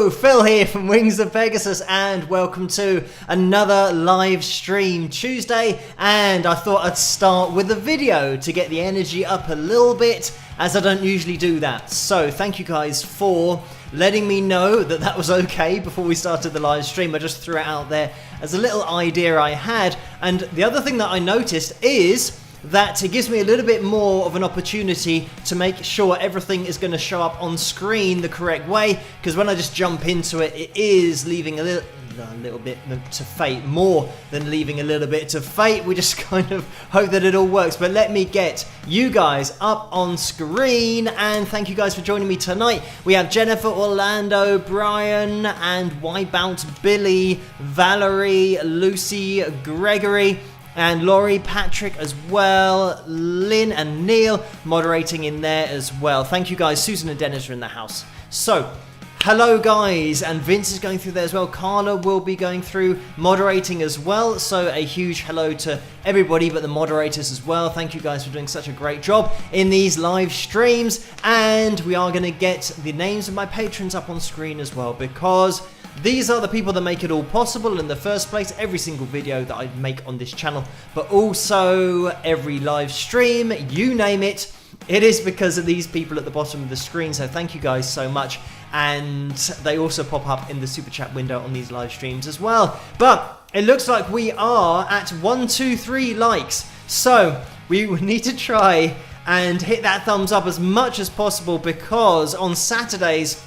Hello, Phil here from Wings of Pegasus, and welcome to another live stream Tuesday. And I thought I'd start with a video to get the energy up a little bit, as I don't usually do that. So thank you guys for letting me know that that was okay before we started the live stream. I just threw it out there as a little idea I had. And the other thing that I noticed is that it gives me a little bit more of an opportunity to make sure everything is going to show up on screen the correct way, because when I just jump into it, it is leaving a little bit to fate, more than leaving a little bit to fate. We just kind of hope that it all works. But let me get you guys up on screen, and thank you guys for joining me tonight. We have Jennifer, Orlando, Brian, and Wipeout Billy, Valerie, Lucy, Gregory, and Laurie, Patrick as well, Lynn and Neil moderating in there as well. Thank you guys. Susan and Dennis are in the house. So, hello guys, and Vince is going through there as well. Carla will be going through moderating as well. So a huge hello to everybody but the moderators as well. Thank you guys for doing such a great job in these live streams. And we are going to get the names of my patrons up on screen as well, because these are the people that make it all possible in the first place. Every single video that I make on this channel, but also every live stream, you name it, it is because of these people at the bottom of the screen. So thank you guys so much. And they also pop up in the super chat window on these live streams as well. But it looks like we are at 123 likes. So we need to try and hit that thumbs up as much as possible, because on Saturdays,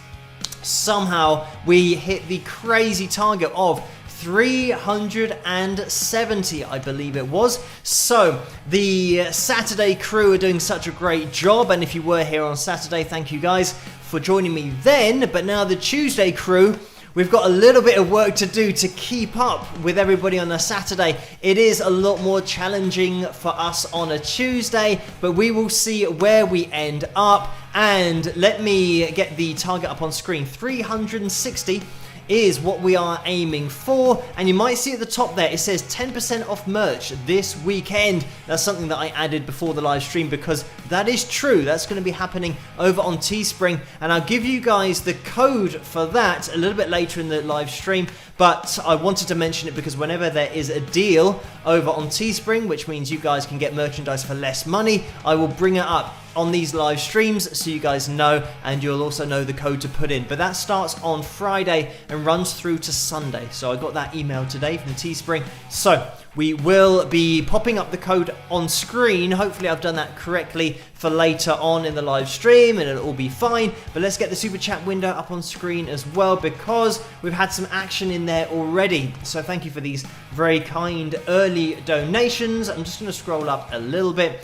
somehow we hit the crazy target of 370, I believe it was. So the Saturday crew are doing such a great job, and if you were here on Saturday, thank you guys for joining me then. But now the Tuesday crew, we've got a little bit of work to do to keep up with everybody on a Saturday. It is a lot more challenging for us on a Tuesday, but we will see where we end up. And let me get the target up on screen. 360 is what we are aiming for, and you might see at the top there it says 10% off merch this weekend. That's something that I added before the live stream, because that is true. That's going to be happening over on Teespring, and I'll give you guys the code for that a little bit later in the live stream. But I wanted to mention it because whenever there is a deal over on Teespring, which means you guys can get merchandise for less money, I will bring it up on these live streams so you guys know, and you'll also know the code to put in. But that starts on Friday and runs through to Sunday. So I got that email today from Teespring. So we will be popping up the code on screen. Hopefully I've done that correctly for later on in the live stream, and it'll all be fine. But let's get the super chat window up on screen as well, because we've had some action in there already. So thank you for these very kind early donations. I'm just going to scroll up a little bit.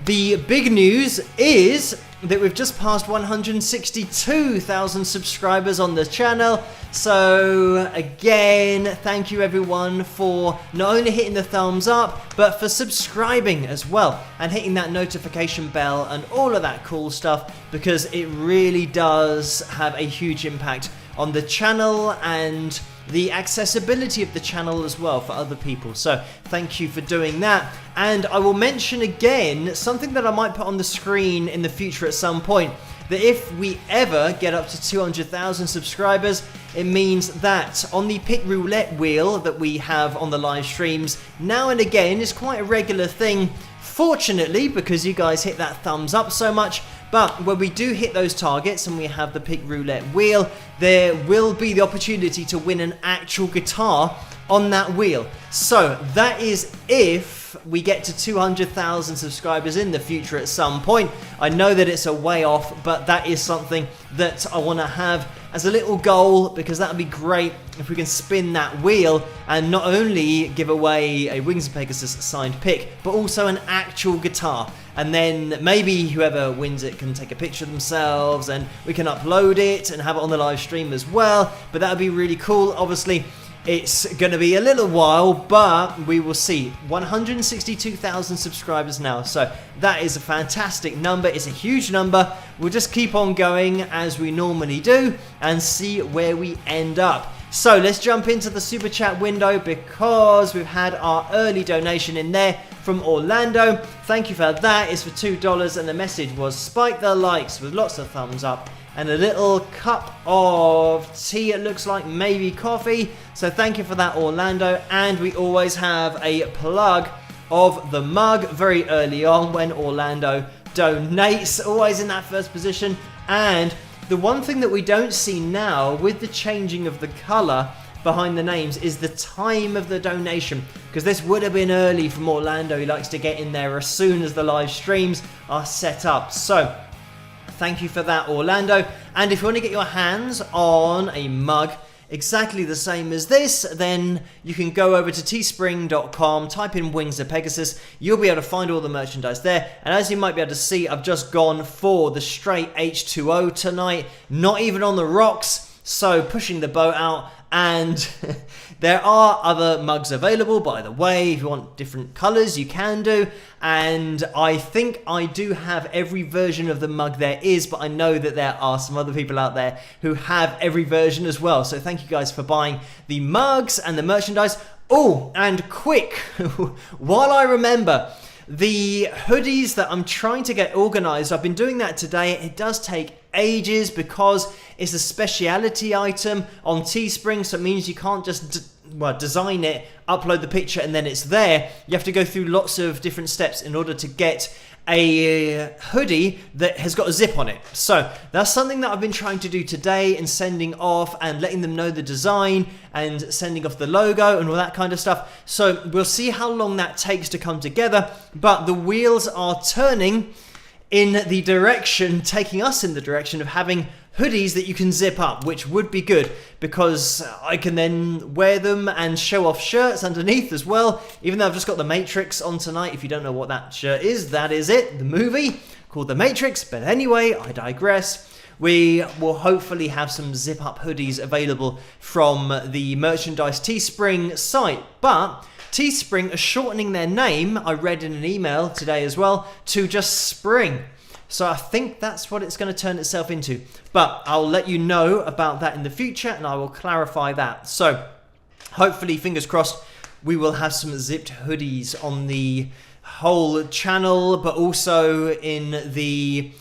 The big news is that we've just passed 162,000 subscribers on the channel. So again, thank you everyone for not only hitting the thumbs up, but for subscribing as well, and hitting that notification bell and all of that cool stuff, because it really does have a huge impact on the channel and the accessibility of the channel as well for other people. So thank you for doing that. And I will mention again something that I might put on the screen in the future at some point, that if we ever get up to 200,000 subscribers, it means that on the pick roulette wheel that we have on the live streams now and again, is quite a regular thing, fortunately, because you guys hit that thumbs up so much. But when we do hit those targets and we have the pick roulette wheel, there will be the opportunity to win an actual guitar on that wheel. So that is if we get to 200,000 subscribers in the future at some point. I know that it's a way off, but that is something that I want to have as a little goal, because that would be great if we can spin that wheel and not only give away a Wings of Pegasus signed pick, but also an actual guitar. And then maybe whoever wins it can take a picture of themselves, and we can upload it and have it on the live stream as well. But that would be really cool. Obviously, it's going to be a little while, but we will see. 162,000 subscribers now, so that is a fantastic number. It's a huge number. We'll just keep on going as we normally do and see where we end up. So let's jump into the super chat window, because we've had our early donation in there from Orlando. Thank you for that. It's for $2, and the message was spike the likes with lots of thumbs up and a little cup of tea, it looks like, maybe coffee. So thank you for that, Orlando. And we always have a plug of the mug very early on when Orlando donates, always in that first position. And the one thing that we don't see now with the changing of the colour behind the names is the time of the donation, because this would have been early from Orlando. He likes to get in there as soon as the live streams are set up. So thank you for that, Orlando. And if you want to get your hands on a mug exactly the same as this, then you can go over to teespring.com, type in Wings of Pegasus. You'll be able to find all the merchandise there. And as you might be able to see, I've just gone for the straight H2O tonight, not even on the rocks, so pushing the boat out. And there are other mugs available, by the way. If you want different colours, you can do. And I think I do have every version of the mug there is, but I know that there are some other people out there who have every version as well. So thank you guys for buying the mugs and the merchandise. Oh, and quick, while I remember, the hoodies that I'm trying to get organised, I've been doing that today. It does take ages because it's a speciality item on Teespring, so it means you can't just design it, upload the picture, and then it's there. You have to go through lots of different steps in order to get a hoodie that has got a zip on it. So that's something that I've been trying to do today, and sending off and letting them know the design and sending off the logo and all that kind of stuff. So we'll see how long that takes to come together, but the wheels are turning in the direction, taking us in the direction of having hoodies that you can zip up, which would be good because I can then wear them and show off shirts underneath as well. Even though I've just got The Matrix on tonight. If you don't know what that shirt is, that is it, the movie called The Matrix. But anyway, I digress. We will hopefully have some zip up hoodies available from the merchandise Teespring site. But Teespring are shortening their name, I read in an email today as well, to just Spring. So I think that's what it's going to turn itself into. But I'll let you know about that in the future, and I will clarify that. So hopefully, fingers crossed, we will have some zipped hoodies on the whole channel, but also in the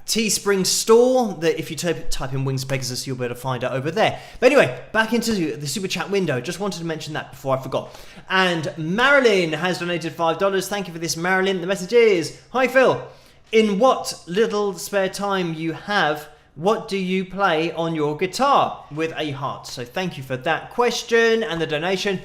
Teespring store, that if you type in Wings Pegasus, you'll be able to find it over there. But anyway, back into the super chat window. Just wanted to mention that before I forgot. And Marilyn has donated $5. Thank you for this, Marilyn. The message is, hi Phil, in what little spare time you have, what do you play on your guitar? With a heart. So thank you for that question and the donation.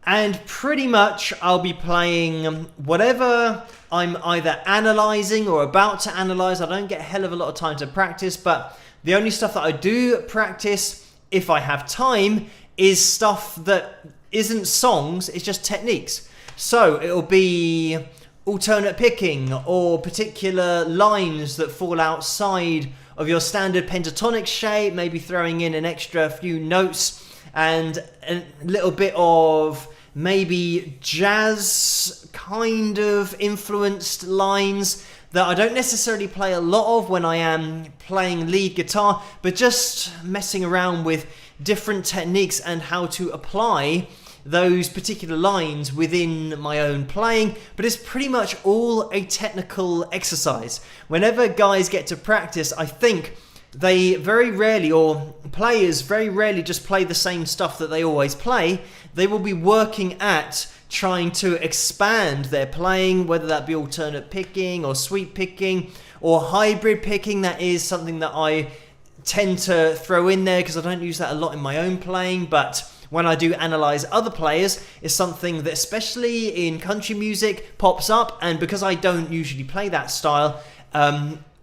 And pretty much I'll be playing whatever I'm either analysing or about to analyse. I don't get a hell of a lot of time to practice, but the only stuff that I do practice, if I have time, is stuff that isn't songs, it's just techniques. So it'll be alternate picking or particular lines that fall outside of your standard pentatonic shape, maybe throwing in an extra few notes and a little bit of maybe jazz kind of influenced lines that I don't necessarily play a lot of when I am playing lead guitar, but just messing around with different techniques and how to apply those particular lines within my own playing. But it's pretty much all a technical exercise. Whenever guys get to practice, I think they very rarely, or players very rarely, just play the same stuff that they always play. They will be working at trying to expand their playing, whether that be alternate picking or sweep picking or hybrid picking. That is something that I tend to throw in there because I don't use that a lot in my own playing, but when I do analyse other players, it's something that, especially in country music, pops up. And because I don't usually play that style,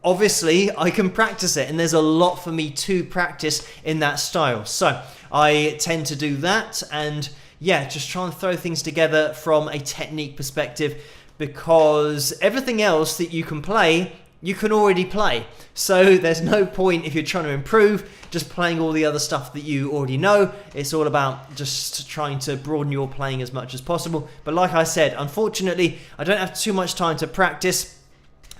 obviously I can practice it, and there's a lot for me to practice in that style. So I tend to do that, and yeah, just try and throw things together from a technique perspective, because everything else that you can play, you can already play. So there's no point, if you're trying to improve, just playing all the other stuff that you already know. It's all about just trying to broaden your playing as much as possible. But like I said, unfortunately, I don't have too much time to practice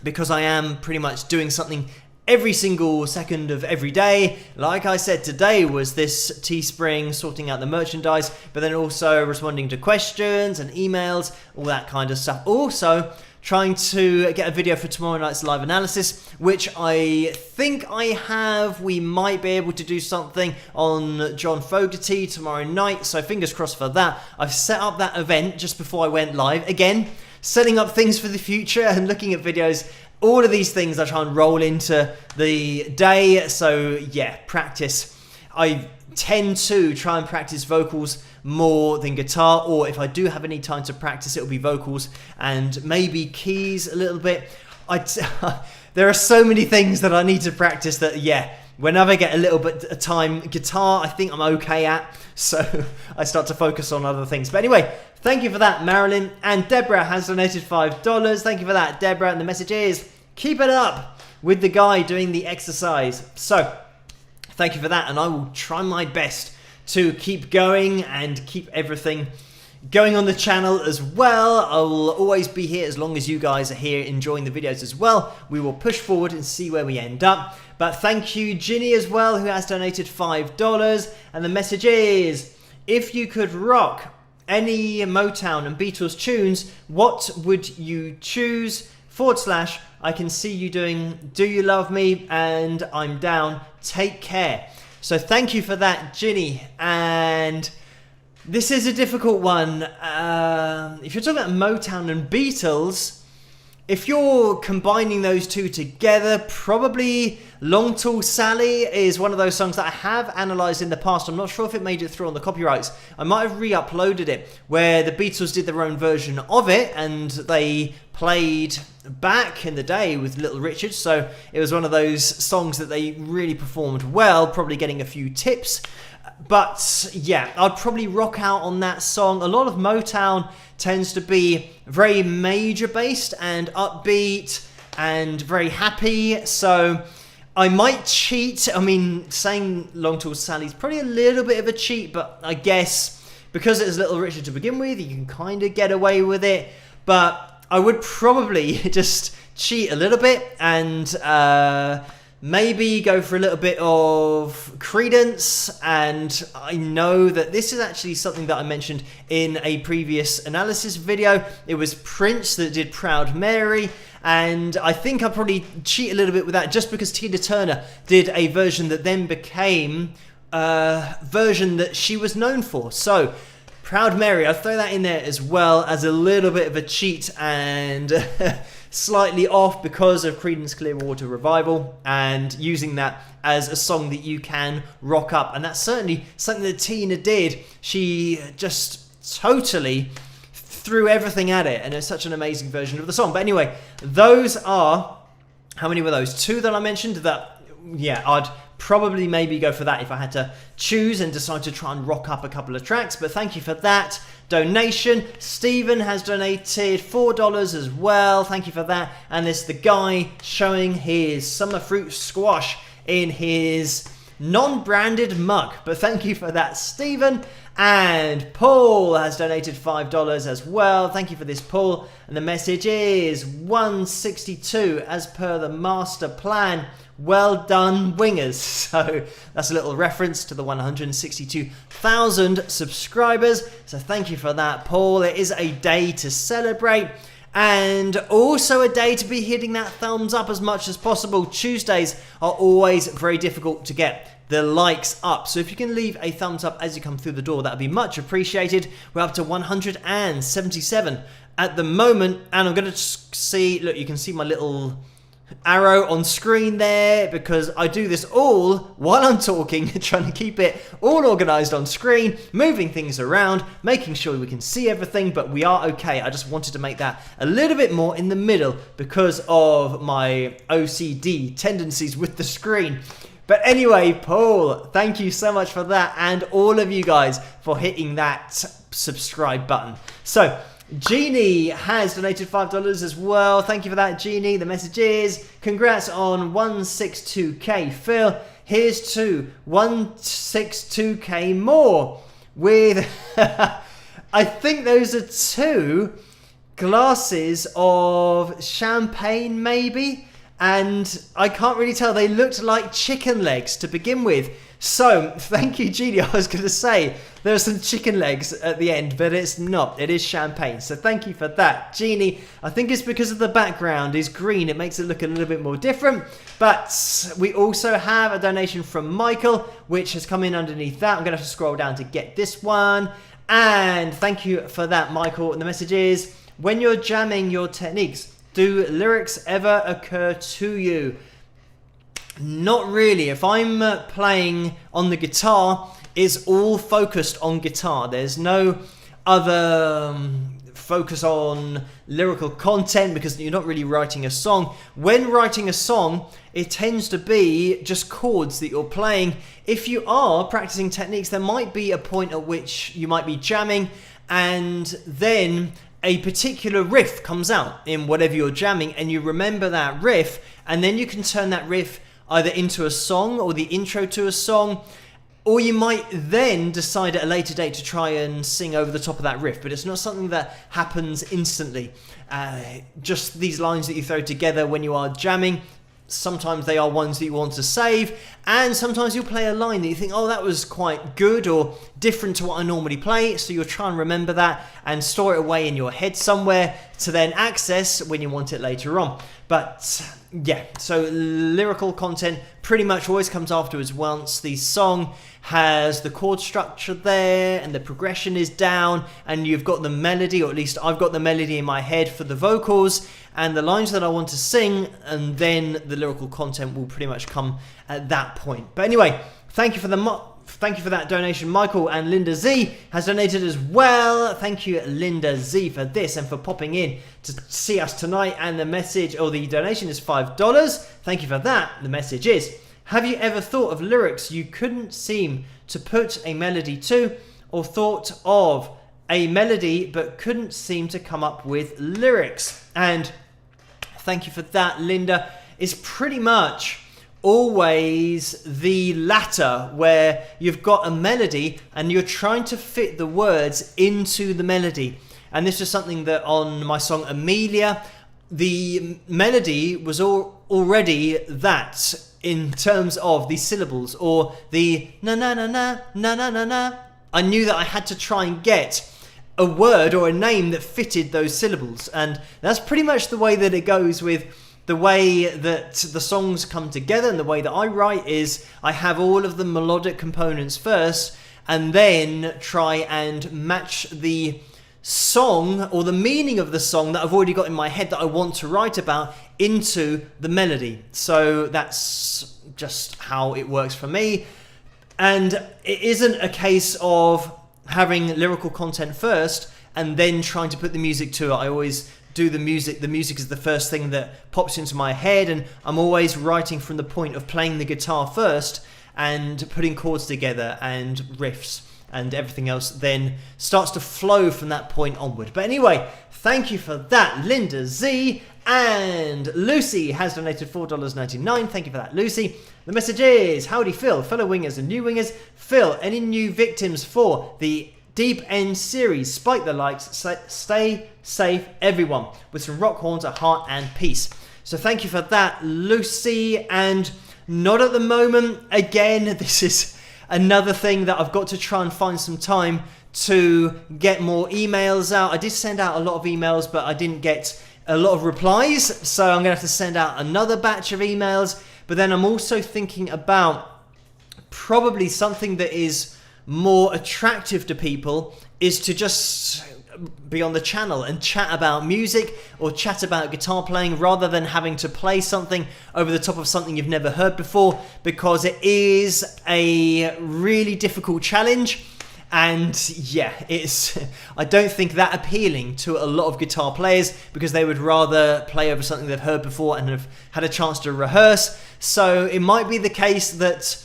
because I am pretty much doing something every single second of every day. Like I said, today was this Teespring, sorting out the merchandise, but then also responding to questions and emails, all that kind of stuff. Also, trying to get a video for tomorrow night's live analysis, which I think we might be able to do something on John Fogerty tomorrow night, so fingers crossed for that. I've set up that event just before I went live. Again, setting up things for the future and looking at videos. All of these things I try and roll into the day, so yeah, practice. I tend to try and practice vocals more than guitar, or if I do have any time to practice, it'll be vocals and maybe keys a little bit. There are so many things that I need to practice that, yeah, whenever I get a little bit of time, guitar I think I'm okay at, so I start to focus on other things. But anyway, thank you for that, Marilyn. And Deborah has donated $5. Thank you for that, Deborah. And the message is, keep it up with the guy doing the exercise. So thank you for that, and I will try my best to keep going and keep everything going on the channel as well. I will always be here as long as you guys are here enjoying the videos as well. We will push forward and see where we end up. But thank you, Ginny, as well, who has donated $5. And the message is, if you could rock any Motown and Beatles tunes, what would you choose? / I can see you doing Do You Love Me and I'm Down, Take Care. So thank you for that, Ginny. And this is a difficult one. If you're talking about Motown and Beatles, if you're combining those two together, probably Long Tall Sally is one of those songs that I have analysed in the past. I'm not sure if it made it through on the copyrights. I might have re-uploaded it, where the Beatles did their own version of it, and they played back in the day with Little Richard. So it was one of those songs that they really performed well, probably getting a few tips. But yeah, I'd probably rock out on that song. A lot of Motown tends to be very major based and upbeat and very happy, so I might cheat. I mean, saying Long Tall Sally is probably a little bit of a cheat, but I guess because it was Little Richard to begin with, you can kind of get away with it. But I would probably just cheat a little bit and maybe go for a little bit of Creedence. And I know that this is actually something that I mentioned in a previous analysis video. It was Prince that did Proud Mary, and I think I'll probably cheat a little bit with that just because Tina Turner did a version that then became a version that she was known for. So Proud Mary, I'll throw that in there as well as a little bit of a cheat and slightly off because of Creedence Clearwater Revival, and using that as a song that you can rock up. And that's certainly something that Tina did. She just totally threw everything at it, and it's such an amazing version of the song. But anyway, those are, how many were those? 2 that I mentioned that, yeah, I'd probably maybe go for that if I had to choose and decide to try and rock up a couple of tracks. But thank you for that donation. Stephen has donated $4 as well. Thank you for that. And it's the guy showing his summer fruit squash in his non-branded mug. But thank you for that, Stephen. And Paul has donated $5 as well. Thank you for this, Paul. And the message is 162 as per the master plan. Well done, wingers. So that's a little reference to the 162,000 subscribers. So thank you for that, Paul. It is a day to celebrate, and also a day to be hitting that thumbs up as much as possible. Tuesdays are always very difficult to get the likes up, so if you can leave a thumbs up as you come through the door, that would be much appreciated. We're up to 177 at the moment, and I'm going to see, look, you can see my little arrow on screen there because I do this all while I'm talking, trying to keep it all organized on screen, moving things around, making sure we can see everything, but we are okay. I just wanted to make that a little bit more in the middle because of my OCD tendencies with the screen. But anyway, Paul, thank you so much for that, and all of you guys for hitting that subscribe button. So Jeannie has donated $5 as well. Thank you for that, Jeannie. The message is, congrats on 162k, Phil. Here's to 162k more with, I think those are 2 glasses of champagne maybe. And I can't really tell. They looked like chicken legs to begin with. So, thank you, Jeannie. I was going to say there are some chicken legs at the end, but it's not. It is champagne. So, thank you for that, Jeannie. I think it's because of the background is green. It makes it look a little bit more different. But we also have a donation from Michael, which has come in underneath that. I'm going to have to scroll down to get this one. And thank you for that, Michael. And the message is, when you're jamming your techniques, do lyrics ever occur to you? Not really. If I'm playing on the guitar, it's all focused on guitar. There's no other focus on lyrical content because you're not really writing a song. When writing a song, it tends to be just chords that you're playing. If you are practicing techniques, there might be a point at which you might be jamming and then a particular riff comes out in whatever you're jamming and you remember that riff, and then you can turn that riff either into a song or the intro to a song, or you might then decide at a later date to try and sing over the top of that riff, but it's not something that happens instantly. Just these lines that you throw together when you are jamming, sometimes they are ones that you want to save, and sometimes you'll play a line that you think, oh, that was quite good or different to what I normally play, so you'll try and remember that and store it away in your head somewhere to then access when you want it later on. But yeah, so lyrical content pretty much always comes afterwards once the song has the chord structure there and the progression is down and you've got the melody, or at least I've got the melody in my head for the vocals and the lines that I want to sing, and then the lyrical content will pretty much come at that point. But anyway, thank you for that donation, Michael. And Linda Z has donated as well. Thank you, Linda Z, for this and for popping in to see us tonight. And the message, or the donation, is $5. Thank you for that. The message is, have you ever thought of lyrics you couldn't seem to put a melody to, or thought of a melody but couldn't seem to come up with lyrics? And thank you for that, Linda. It's pretty much always the latter, where you've got a melody and you're trying to fit the words into the melody. And this is something that on my song Amelia, the melody was already that in terms of the syllables, or the na na na na na na na na. I knew that I had to try and get a word or a name that fitted those syllables, and that's pretty much the way that it goes with the way that the songs come together. And the way that I write is I have all of the melodic components first and then try and match the song or the meaning of the song that I've already got in my head that I want to write about into the melody. So that's just how it works for me. And it isn't a case of having lyrical content first and then trying to put the music to it. I always do the music. The music is the first thing that pops into my head, and I'm always writing from the point of playing the guitar first and putting chords together and riffs, and everything else then starts to flow from that point onward. But anyway, thank you for that, Linda Z. And Lucy has donated $4.99. Thank you for that, Lucy. The message is, howdy Phil, fellow wingers and new wingers. Phil, any new victims for the Deep End series? Spike the likes, stay safe everyone, with some rock horns at heart and peace. So thank you for that, Lucy. And not at the moment. Again, this is another thing that I've got to try and find some time to get more emails out. I did send out a lot of emails, but I didn't get a lot of replies, so I'm gonna have to send out another batch of emails. But then I'm also thinking about probably something that is more attractive to people is to just be on the channel and chat about music or chat about guitar playing, rather than having to play something over the top of something you've never heard before, because it is a really difficult challenge. And yeah, I don't think that appealing to a lot of guitar players, because they would rather play over something they've heard before and have had a chance to rehearse. So it might be the case that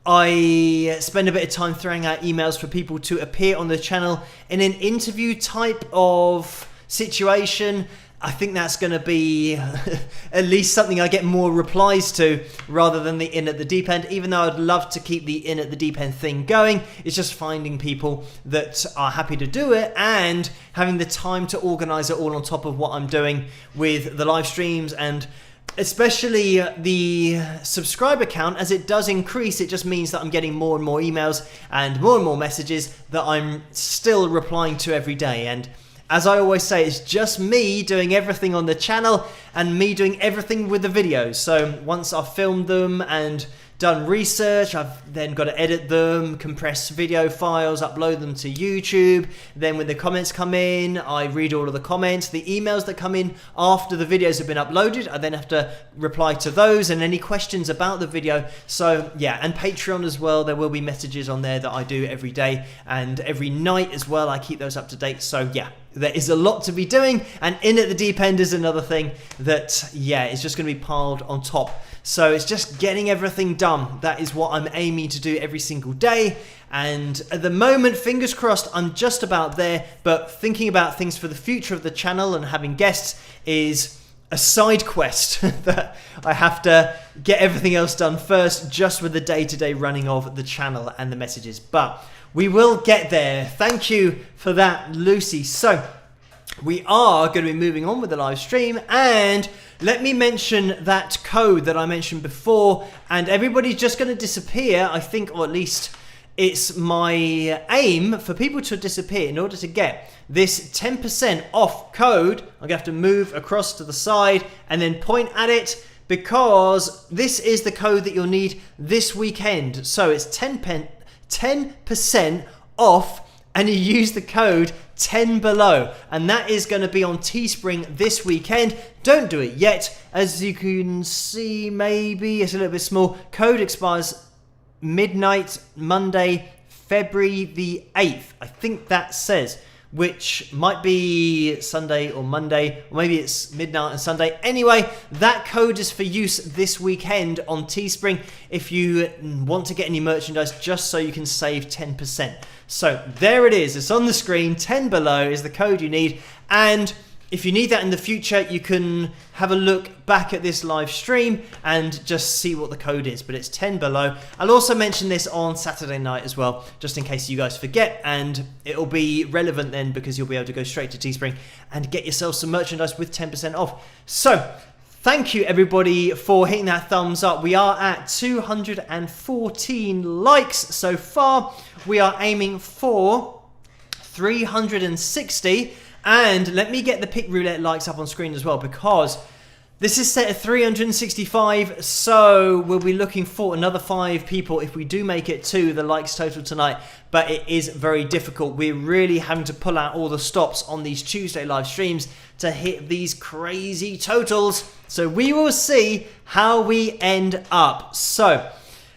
I spend a bit of time throwing out emails for people to appear on the channel in an interview type of situation. I think that's going to be at least something I get more replies to, rather than the in at the deep end, even though I'd love to keep the in at the deep end thing going. It's just finding people that are happy to do it and having the time to organize it all on top of what I'm doing with the live streams and especially the subscriber count, as it does increase, it just means that I'm getting more and more emails and more messages that I'm still replying to every day. And as I always say, it's just me doing everything on the channel and me doing everything with the videos. So once I've filmed them and done research, I've then got to edit them, compress video files, upload them to YouTube. Then when the comments come in, I read all of the comments. The emails that come in after the videos have been uploaded, I then have to reply to those and any questions about the video. So yeah, and Patreon as well, there will be messages on there that I do every day and every night as well. I keep those up to date. So yeah, there is a lot to be doing, and in at the deep end is another thing that, yeah, is just going to be piled on top. So it's just getting everything done. That is what I'm aiming to do every single day. And at the moment, fingers crossed, I'm just about there. But thinking about things for the future of the channel and having guests is a side quest that I have to get everything else done first, just with the day-to-day running of the channel and the messages. But we will get there. Thank you for that, Lucy. So we are going to be moving on with the live stream, and let me mention that code that I mentioned before, and everybody's just going to disappear, I think, or at least it's my aim for people to disappear in order to get this 10% off code. I'm going to have to move across to the side and then point at it, because this is the code that you'll need this weekend. So it's 10% off, and you use the code 10 below, and that is going to be on Teespring this weekend. Don't do it yet, as you can see, maybe it's a little bit small. Code expires midnight Monday, February the 8th, I think that says, which might be Sunday or Monday, or maybe it's midnight on Sunday. Anyway, that code is for use this weekend on Teespring if you want to get any merchandise, just so you can save 10%. So there it is, it's on the screen. 10 below is the code you need, and if you need that in the future, you can have a look back at this live stream and just see what the code is, but it's 10 below. I'll also mention this on Saturday night as well, just in case you guys forget, and it'll be relevant then, because you'll be able to go straight to Teespring and get yourself some merchandise with 10% off. So thank you everybody for hitting that thumbs up. We are at 214 likes so far. We are aiming for 360. And let me get the Pick Roulette likes up on screen as well, because this is set at 365, so we'll be looking for another 5 people if we do make it to the likes total tonight. But it is very difficult. We're really having to pull out all the stops on these Tuesday live streams to hit these crazy totals. So we will see how we end up. So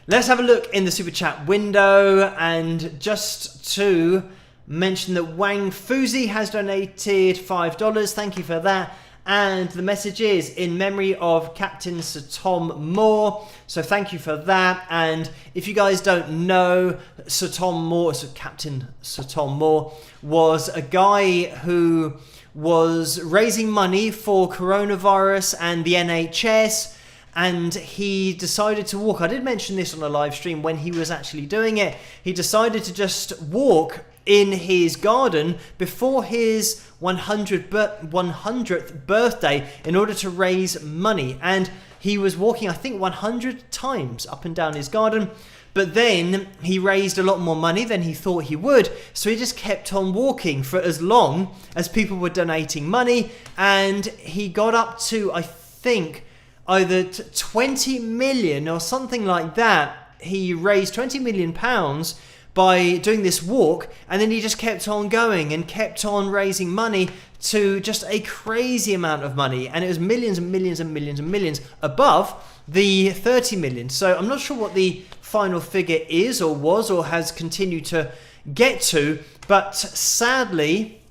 let's have a look in the Super Chat window, and just to mention that Wang Fuzi has donated $5. Thank you for that. And the message is in memory of Captain Sir Tom Moore. So thank you for that. And if you guys don't know, Sir Tom Moore, so Captain Sir Tom Moore, was a guy who was raising money for coronavirus and the NHS. And he decided to walk. I did mention this on a live stream when he was actually doing it. He decided to just walk in his garden before his 100th birthday in order to raise money. And he was walking, I think, 100 times up and down his garden. But then he raised a lot more money than he thought he would. So he just kept on walking for as long as people were donating money. And he got up to, I think, either 20 million or something like that. He raised 20 million pounds by doing this walk, and then he just kept on going and kept on raising money to just a crazy amount of money, and it was millions and millions and millions and millions above the 30 million. So I'm not sure what the final figure is or was or has continued to get to, but sadly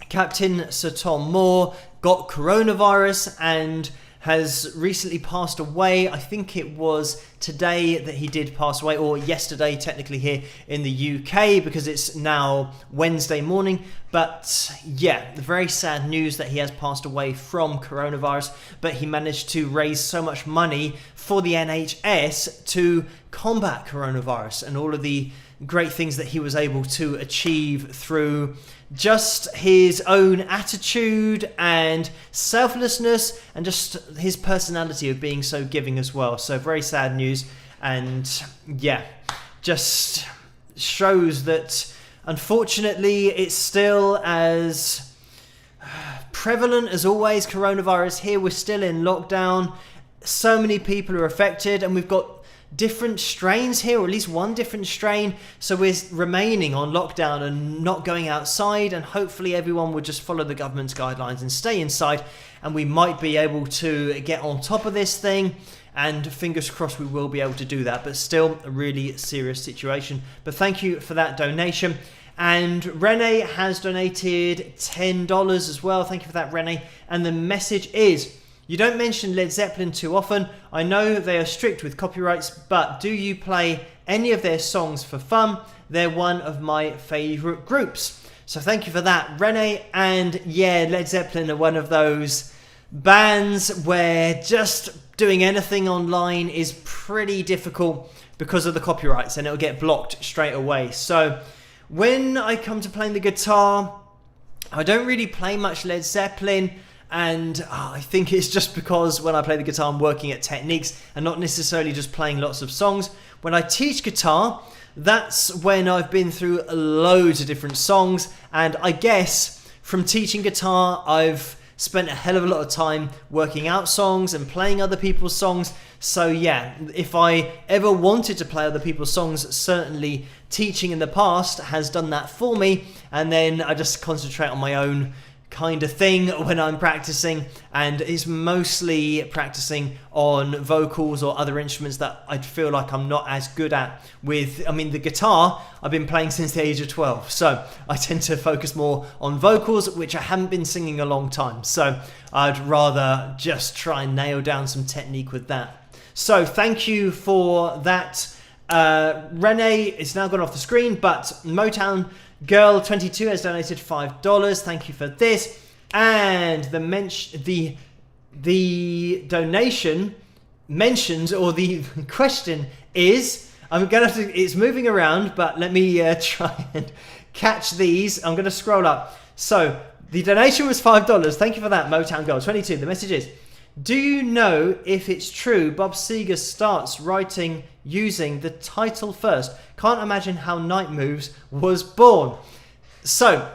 Captain Sir Tom Moore got coronavirus and has recently passed away. I think it was today that he did pass away, or yesterday technically here in the UK, because it's now Wednesday morning. But yeah, very sad news that he has passed away from coronavirus, but he managed to raise so much money for the NHS to combat coronavirus and all of the great things that he was able to achieve through just his own attitude and selflessness and just his personality of being so giving as well. So very sad news, and yeah, just shows that unfortunately it's still as prevalent as always. Coronavirus here, we're still in lockdown. So many people are affected, and we've got different strains here, or at least one different strain. So we're remaining on lockdown and not going outside, and hopefully everyone will just follow the government's guidelines and stay inside, and we might be able to get on top of this thing, and fingers crossed we will be able to do that. But still a really serious situation. But thank you for that donation. And Renee has donated $10 as well. Thank you for that, Renee. And the message is: you don't mention Led Zeppelin too often. I know they are strict with copyrights, but do you play any of their songs for fun? They're one of my favourite groups. So thank you for that, Renee. And yeah, Led Zeppelin are one of those bands where just doing anything online is pretty difficult because of the copyrights, and it'll get blocked straight away. So when I come to playing the guitar, I don't really play much Led Zeppelin. And I think it's just because when I play the guitar, I'm working at techniques and not necessarily just playing lots of songs. When I teach guitar, that's when I've been through loads of different songs. And I guess from teaching guitar, I've spent a hell of a lot of time working out songs and playing other people's songs. So yeah, if I ever wanted to play other people's songs, certainly teaching in the past has done that for me. And then I just concentrate on my own kind of thing when I'm practicing, and it's mostly practicing on vocals or other instruments that I feel like I'm not as good at with. I mean, the guitar I've been playing since the age of 12, so I tend to focus more on vocals, which I haven't been singing a long time, so I'd rather just try and nail down some technique with that. So thank you for that. Renee is now gone off the screen, but Motown Girl 22 has donated $5. Thank you for this. And the donation mentions, or the question is, I'm gonna have to, it's moving around, but let me try and catch these. I'm gonna scroll up. So the donation was $5. Thank you for that, Motown Girl 22. The message is: do you know if it's true Bob Seger starts writing using the title first? Can't imagine how Night Moves was born. So,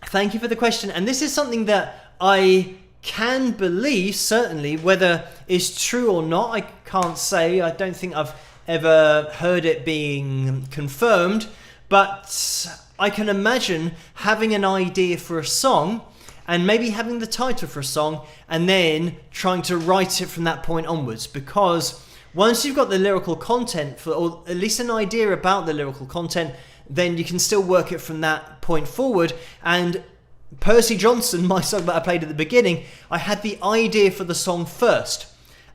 thank you for the question. And this is something that I can believe, certainly. Whether it's true or not, I can't say. I don't think I've ever heard it being confirmed. But I can imagine having an idea for a song, and maybe having the title for a song, and then trying to write it from that point onwards. Because once you've got the lyrical content, or at least an idea about the lyrical content, then you can still work it from that point forward. And Percy Johnson, my song that I played at the beginning, I had the idea for the song first.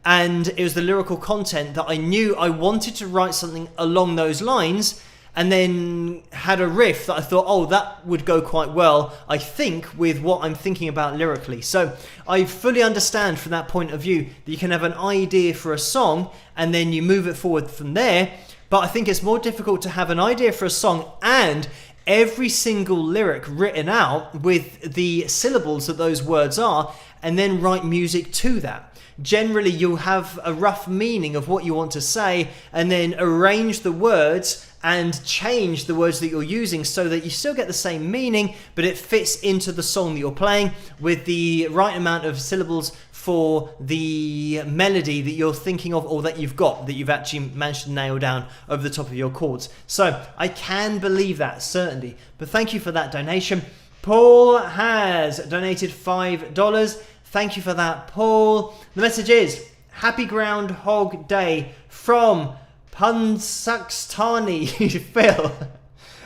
And it was the lyrical content that I knew I wanted to write something along those lines, and then had a riff that I thought, oh, that would go quite well, I think, with what I'm thinking about lyrically. So I fully understand from that point of view that you can have an idea for a song and then you move it forward from there. But I think it's more difficult to have an idea for a song and every single lyric written out with the syllables that those words are, and then write music to that. Generally, you'll have a rough meaning of what you want to say, and then arrange the words and change the words that you're using so that you still get the same meaning, but it fits into the song that you're playing with the right amount of syllables for the melody that you're thinking of, or that you've got, that you've actually managed to nail down over the top of your chords. So I can believe that, certainly. But thank you for that donation. Paul has donated $5. Thank you for that, Paul. The message is: Happy Groundhog Day from Punxsutawney Phil.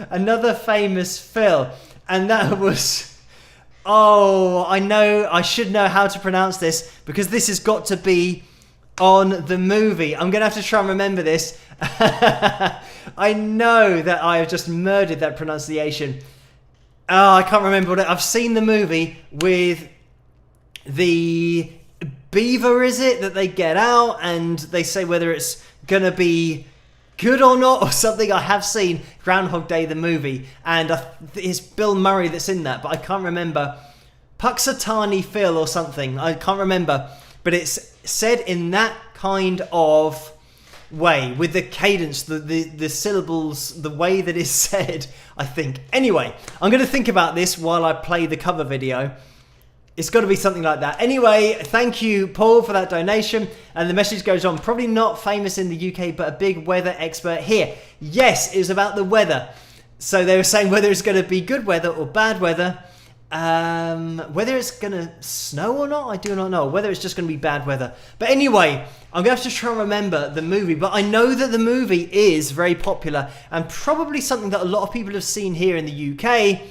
Another famous Phil. And that was... oh, I should know how to pronounce this, because this has got to be on the movie. I'm going to have to try and remember this. I know that I have just murdered that pronunciation. Oh, I can't remember what I've seen the movie with the beaver, is it, that they get out and they say whether it's gonna be good or not, or something. I have seen Groundhog Day, the movie, and it's Bill Murray that's in that, but I can't remember. Puxatani Phil or something. I can't remember. But it's said in that kind of way, with the cadence, the syllables, the way that it's said, I think. Anyway, I'm going to think about this while I play the cover video. It's got to be something like that. Anyway, thank you, Paul, for that donation. And the message goes on. Probably not famous in the UK, but a big weather expert here. Yes, it was about the weather. So they were saying whether it's going to be good weather or bad weather. Whether it's going to snow or not, I do not know. Whether it's just going to be bad weather. But anyway, I'm going to have to try and remember the movie. But I know that the movie is very popular and probably something that a lot of people have seen here in the UK.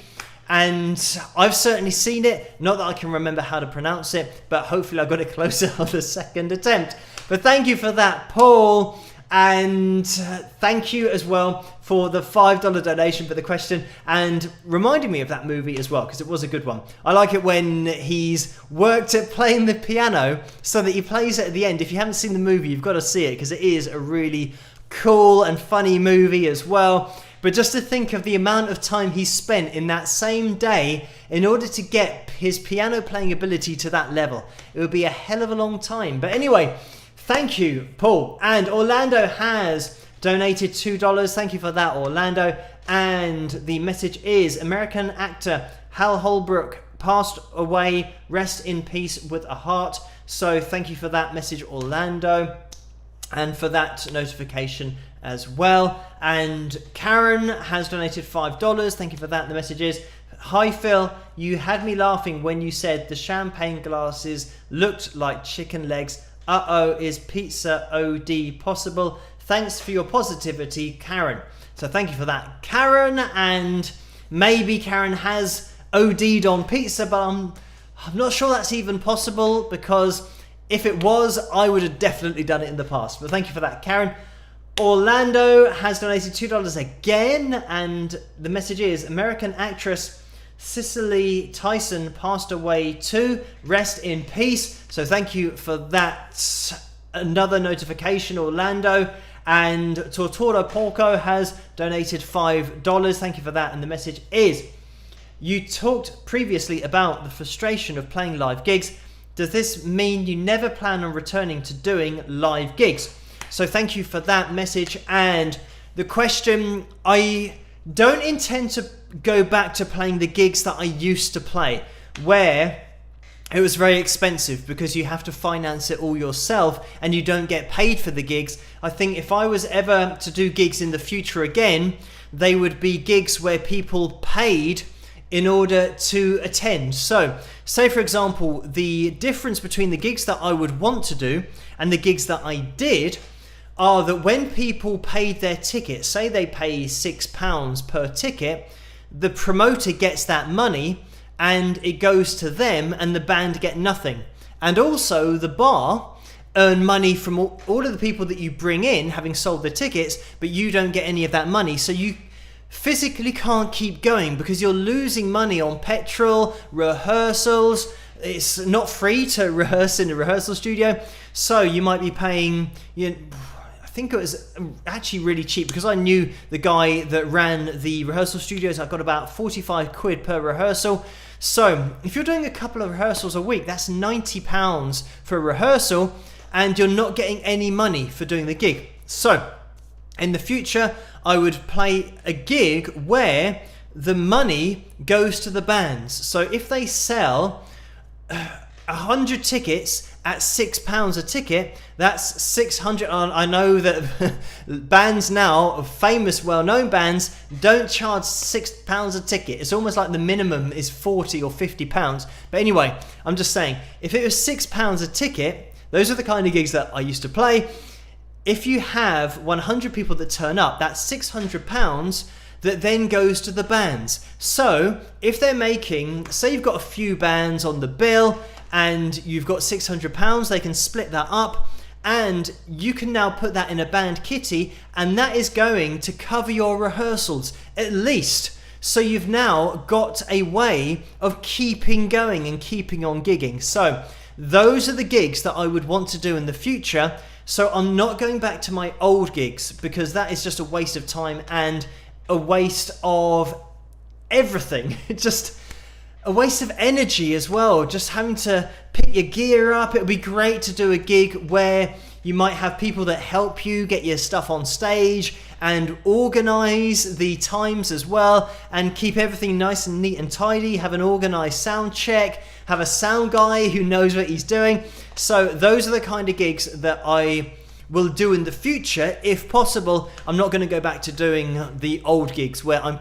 And I've certainly seen it. Not that I can remember how to pronounce it, but hopefully I got it closer on the second attempt. But thank you for that, Paul. And thank you as well for the $5 donation for the question and reminding me of that movie as well, because it was a good one. I like it when he's worked at playing the piano so that he plays it at the end. If you haven't seen the movie, you've got to see it, because it is a really cool and funny movie as well. But just to think of the amount of time he spent in that same day in order to get his piano playing ability to that level, it would be a hell of a long time. But anyway, thank you, Paul. And Orlando has donated $2. Thank you for that, Orlando. And the message is, American actor Hal Holbrook passed away. Rest in peace with a heart. So thank you for that message, Orlando. And for that notification as well. And Karen has donated $5. Thank you for that. The message is, hi Phil, you had me laughing when you said the champagne glasses looked like chicken legs. Uh-oh, is pizza OD possible? Thanks for your positivity, Karen. So thank you for that, Karen. And maybe Karen has OD'd on pizza, but I'm not sure that's even possible, because if it was, I would have definitely done it in the past. But thank you for that, Karen. Orlando has donated $2 again, and the message is, American actress Cicely Tyson passed away too. Rest in peace. So thank you for that. Another notification, Orlando. And Tortoro Porco has donated $5. Thank you for that. And the message is, you talked previously about the frustration of playing live gigs. Does this mean you never plan on returning to doing live gigs? So thank you for that message. And the question, I don't intend to go back to playing the gigs that I used to play, where it was very expensive because you have to finance it all yourself and you don't get paid for the gigs. I think if I was ever to do gigs in the future again, they would be gigs where people paid in order to attend. So say for example, the difference between the gigs that I would want to do and the gigs that I did are that when people paid their ticket, say they pay £6 per ticket, the promoter gets that money and it goes to them and the band get nothing. And also the bar earn money from all of the people that you bring in having sold the tickets, but you don't get any of that money. So you physically can't keep going because you're losing money on petrol, rehearsals. It's not free to rehearse in a rehearsal studio. So you might be paying, I think it was actually really cheap because I knew the guy that ran the rehearsal studios. I got about 45 quid per rehearsal. So if you're doing a couple of rehearsals a week, that's £90 for a rehearsal, and you're not getting any money for doing the gig. So in the future, I would play a gig where the money goes to the bands. So if they sell 100 tickets at £6 a ticket, that's 600. I know that bands now, famous, well-known bands, don't charge £6 a ticket. It's almost like the minimum is £40 or £50. But anyway, I'm just saying, if it was £6 a ticket, those are the kind of gigs that I used to play. If you have 100 people that turn up, that's £600 that then goes to the bands. So if they're making, say you've got a few bands on the bill and you've got £600, they can split that up and you can now put that in a band kitty, and that is going to cover your rehearsals at least. So you've now got a way of keeping going and keeping on gigging. So those are the gigs that I would want to do in the future. So I'm not going back to my old gigs because that is just a waste of time and a waste of everything. Just a waste of energy as well. Just having to pick your gear up. It would be great to do a gig where you might have people that help you get your stuff on stage and organize the times as well and keep everything nice and neat and tidy. Have an organized sound check. Have a sound guy who knows what he's doing. So those are the kind of gigs that I will do in the future if possible. I'm not going to go back to doing the old gigs where I'm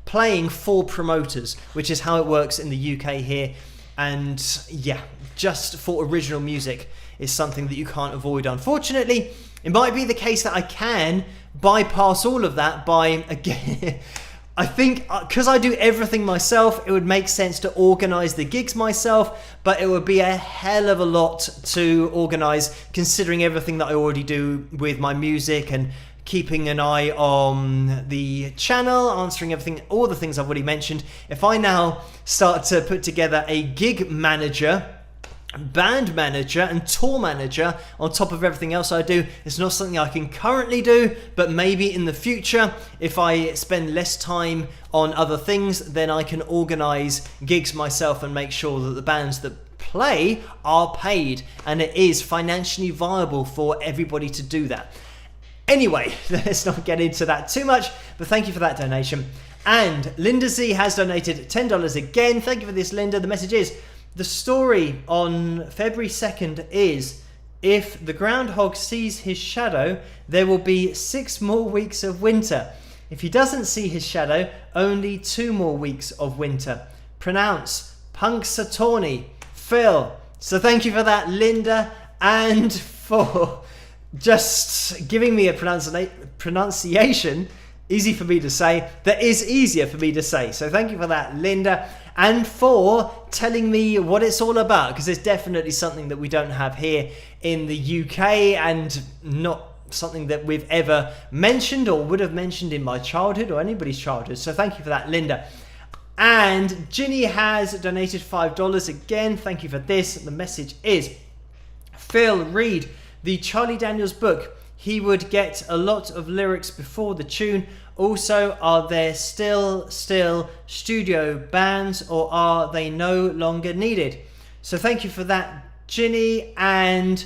playing for promoters, which is how it works in the UK here. And yeah, just for original music is something that you can't avoid, unfortunately. It might be the case that I can bypass all of that by, again, I think because I do everything myself, it would make sense to organize the gigs myself, but it would be a hell of a lot to organize considering everything that I already do with my music and keeping an eye on the channel, answering everything, all the things I've already mentioned. If I now start to put together a gig manager, band manager and tour manager on top of everything else I do, it's not something I can currently do, but maybe in the future, if I spend less time on other things, then I can organize gigs myself and make sure that the bands that play are paid and it is financially viable for everybody to do that. Anyway, let's not get into that too much, but thank you for that donation. And Linda Z has donated $10 again. Thank you for this, Linda. The message is, the story on February 2nd is, if the groundhog sees his shadow, there will be 6 more weeks of winter. If he doesn't see his shadow, only 2 more weeks of winter. Pronounce Punxsutawney, Phil. So thank you for that, Linda, and for just giving me a pronunciation easy for me to say that is easier for me to say. So thank you for that, Linda, and for telling me what it's all about, because it's definitely something that we don't have here in the UK and not something that we've ever mentioned or would have mentioned in my childhood or anybody's childhood. So thank you for that, Linda. And Ginny has donated $5 again. Thank you for this. The message is, Phil, read the Charlie Daniels book. He would get a lot of lyrics before the tune. Also, are there still studio bands, or are they no longer needed? So thank you for that, Ginny. And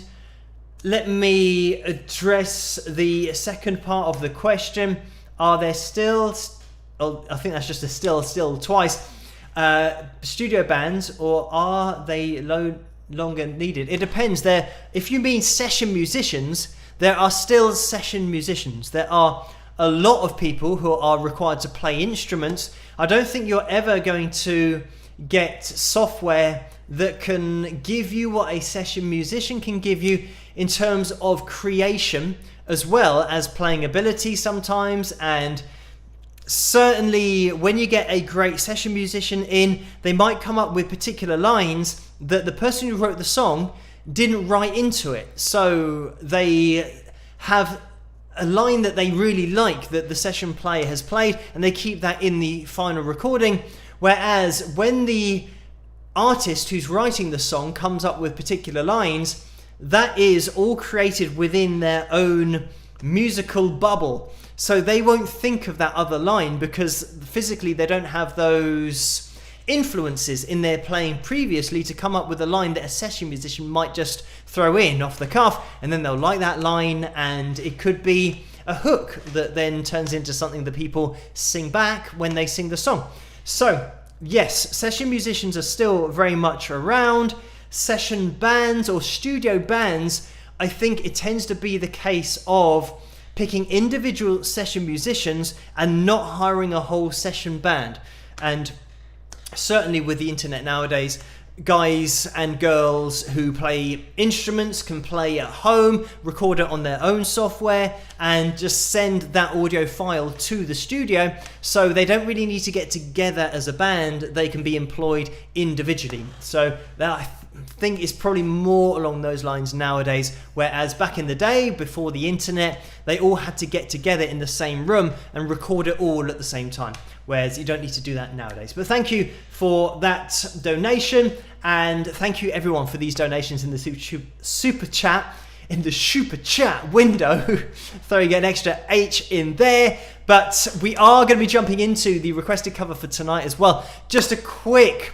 let me address the second part of the question. Are there still, I think that's just a still twice, studio bands, or are they longer needed? It depends. If you mean session musicians, there are still session musicians. There are a lot of people who are required to play instruments. I don't think you're ever going to get software that can give you what a session musician can give you in terms of creation, as well as playing ability sometimes. And certainly when you get a great session musician in, they might come up with particular lines that the person who wrote the song didn't write into it. So they have a line that they really like that the session player has played, and they keep that in the final recording. Whereas when the artist who's writing the song comes up with particular lines, that is all created within their own musical bubble. So they won't think of that other line because physically they don't have those influences in their playing previously to come up with a line that a session musician might just throw in off the cuff, and then they'll like that line, and it could be a hook that then turns into something that people sing back when they sing the song. So yes, session musicians are still very much around. Session bands or studio bands, I think it tends to be the case of picking individual session musicians and not hiring a whole session band. And certainly with the internet nowadays, guys and girls who play instruments can play at home, record it on their own software, and just send that audio file to the studio. So they don't really need to get together as a band. They can be employed individually. So that, I think, is probably more along those lines nowadays, whereas back in the day, before the internet, they all had to get together in the same room and record it all at the same time, whereas you don't need to do that nowadays. But thank you for that donation, and thank you everyone for these donations in the super chat. in the super chat window, throwing an extra H in there. But we are going to be jumping into the requested cover for tonight as well. Just a quick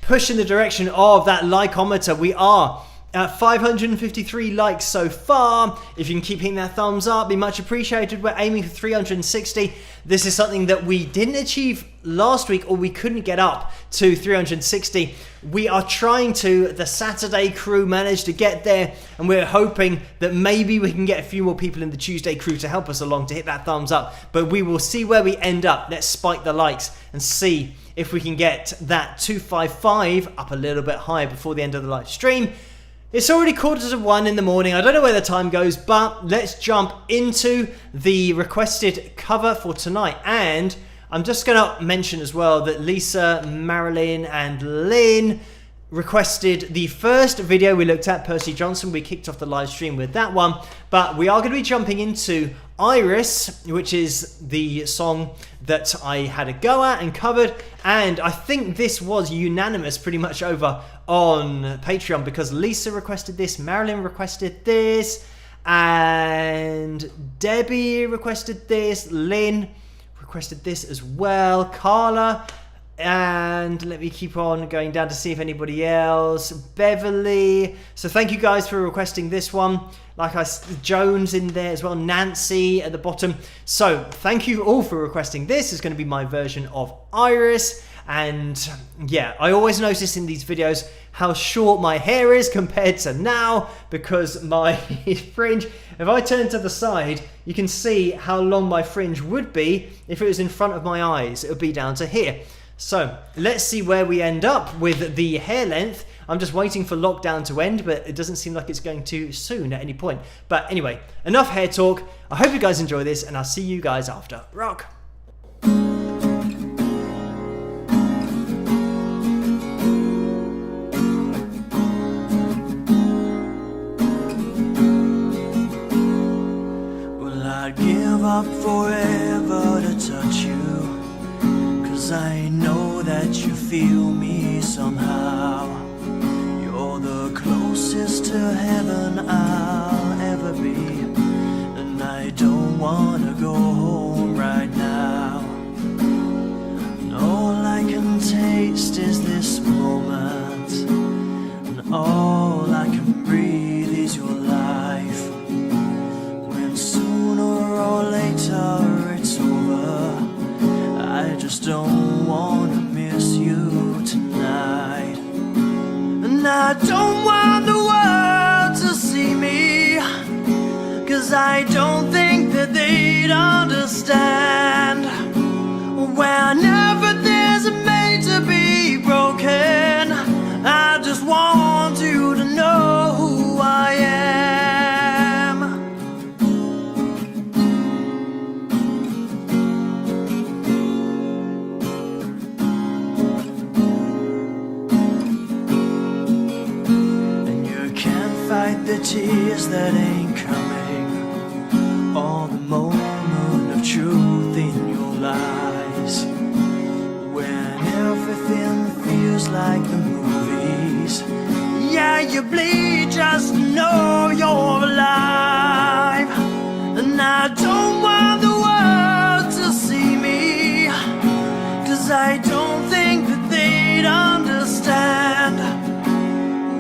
push in the direction of that likeometer. We are at 553 likes so far. If you can keep hitting that thumbs up, be much appreciated. We're aiming for 360. This is something that we didn't achieve last week, or we couldn't get up to 360. We are trying to. The Saturday crew managed to get there, and we're hoping that maybe we can get a few more people in the Tuesday crew to help us along to hit that thumbs up. But we will see where we end up. Let's spike the likes and see if we can get that 255 up a little bit higher before the end of the live stream. It's already 1:45 in the morning. I don't know where the time goes, but let's jump into the requested cover for tonight. And I'm just going to mention as well that Lisa, Marilyn, and Lynn requested the first video we looked at, Percy Johnson. We kicked off the live stream with that one, but we are going to be jumping into Iris, which is the song that I had a go at and covered, and I think this was unanimous pretty much over on Patreon, because Lisa requested this, Marilyn requested this, and Debbie requested this, Lynn requested this as well, Carla, and let me keep on going down to see if anybody else, Beverly. So thank you guys for requesting this one. Jones in there as well, Nancy at the bottom. So thank you all for requesting this. It's going to be my version of Iris. And yeah, I always notice in these videos how short my hair is compared to now, because my fringe, if I turn to the side, you can see how long my fringe would be if it was in front of my eyes. It would be down to here. So let's see where we end up with the hair length. I'm just waiting for lockdown to end, but it doesn't seem like it's going to soon at any point. But anyway, enough hair talk. I hope you guys enjoy this, and I'll see you guys after. Rock! Well, I'd give up forever to touch you, 'cause I know that you feel me somehow. You're the closest to heaven I'll ever be, and I don't wanna go home right now. And all I can taste is this moment, and all I can breathe is your life. When sooner or later it's over, I just don't wanna miss you tonight. And I don't want the world to see me, 'cause I don't think that they'd understand. Whenever there's a made to be broken, I just want you to know who I am. And you can't fight the tears that ain't coming, or the moment of truth in your eyes. When everything feels like the movies, yeah, you bleed just to know you're alive. And I don't want the world to see me, 'cause I don't think that they'd understand.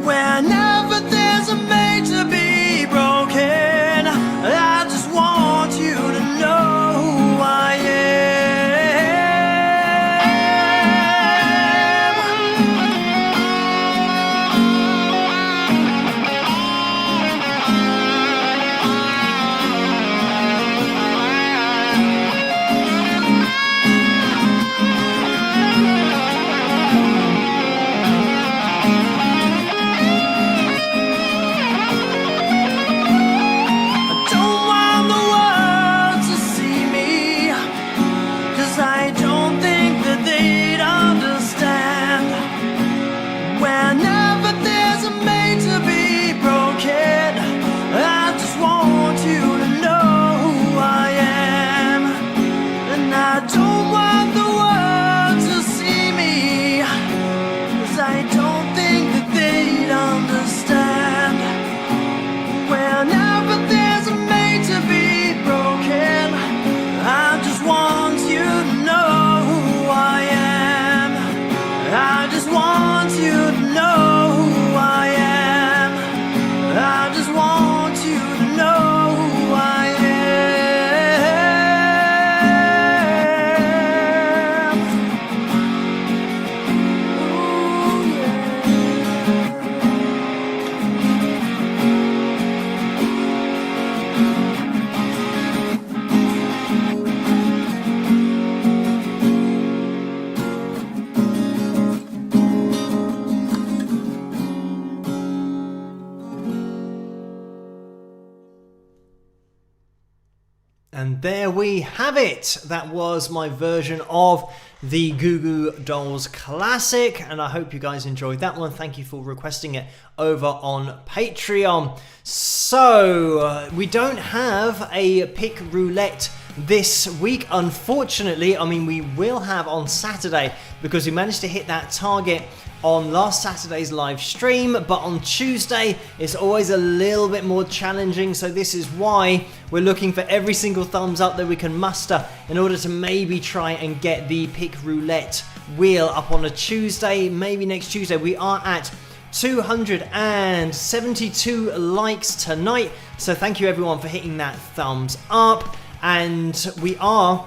Whenever there's a made to be broken, I just want you to know who I am. And there we have it. That was my version of the Goo Goo Dolls Classic, and I hope you guys enjoyed that one. Thank you for requesting it over on Patreon. So, we don't have a pick roulette this week, unfortunately. I mean, we will have on Saturday because we managed to hit that target on last Saturday's live stream, but on Tuesday it's always a little bit more challenging, so this is why we're looking for every single thumbs up that we can muster in order to maybe try and get the pick roulette wheel up on a Tuesday, maybe next Tuesday. We are at 272 likes tonight, so thank you everyone for hitting that thumbs up, and we are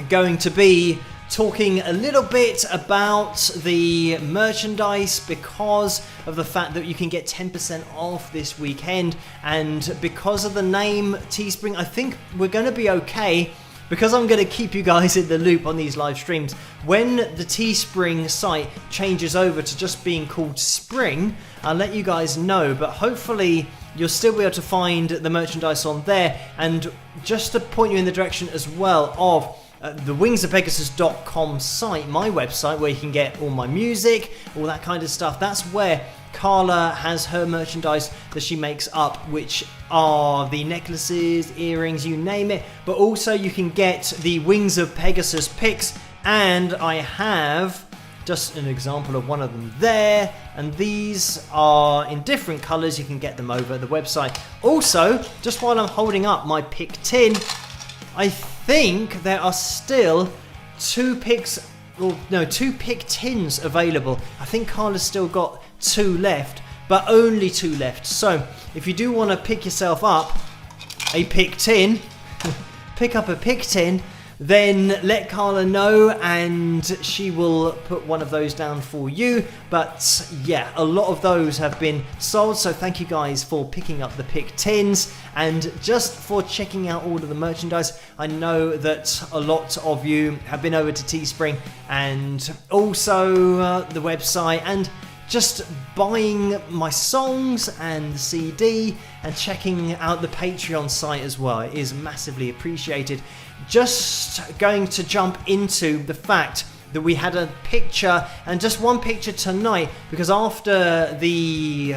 going to be talking a little bit about the merchandise because of the fact that you can get 10% off this weekend, and because of the name Teespring, I think we're going to be okay because I'm going to keep you guys in the loop on these live streams. When the Teespring site changes over to just being called Spring, I'll let you guys know, but hopefully you'll still be able to find the merchandise on there. And just to point you in the direction as well of the wingsofpegasus.com site, my website, where you can get all my music, all that kind of stuff. That's where Carla has her merchandise that she makes up, which are the necklaces, earrings, you name it. But also you can get the Wings of Pegasus picks, and I have just an example of one of them there, and these are in different colors. You can get them over the website. Also, just while I'm holding up my pick tin, I think there are still two pick tins available. I think Carla's still got 2 left, but only 2 left. So if you do want to pick yourself up a pick tin, pick up a pick tin, then let Carla know and she will put one of those down for you. But yeah, a lot of those have been sold, so thank you guys for picking up the pick tins and just for checking out all of the merchandise. I know that a lot of you have been over to Teespring and also the website and just buying my songs and the CD and checking out the Patreon site as well. It is massively appreciated. Just going to jump into the fact that we had a picture, and just one picture tonight, because after the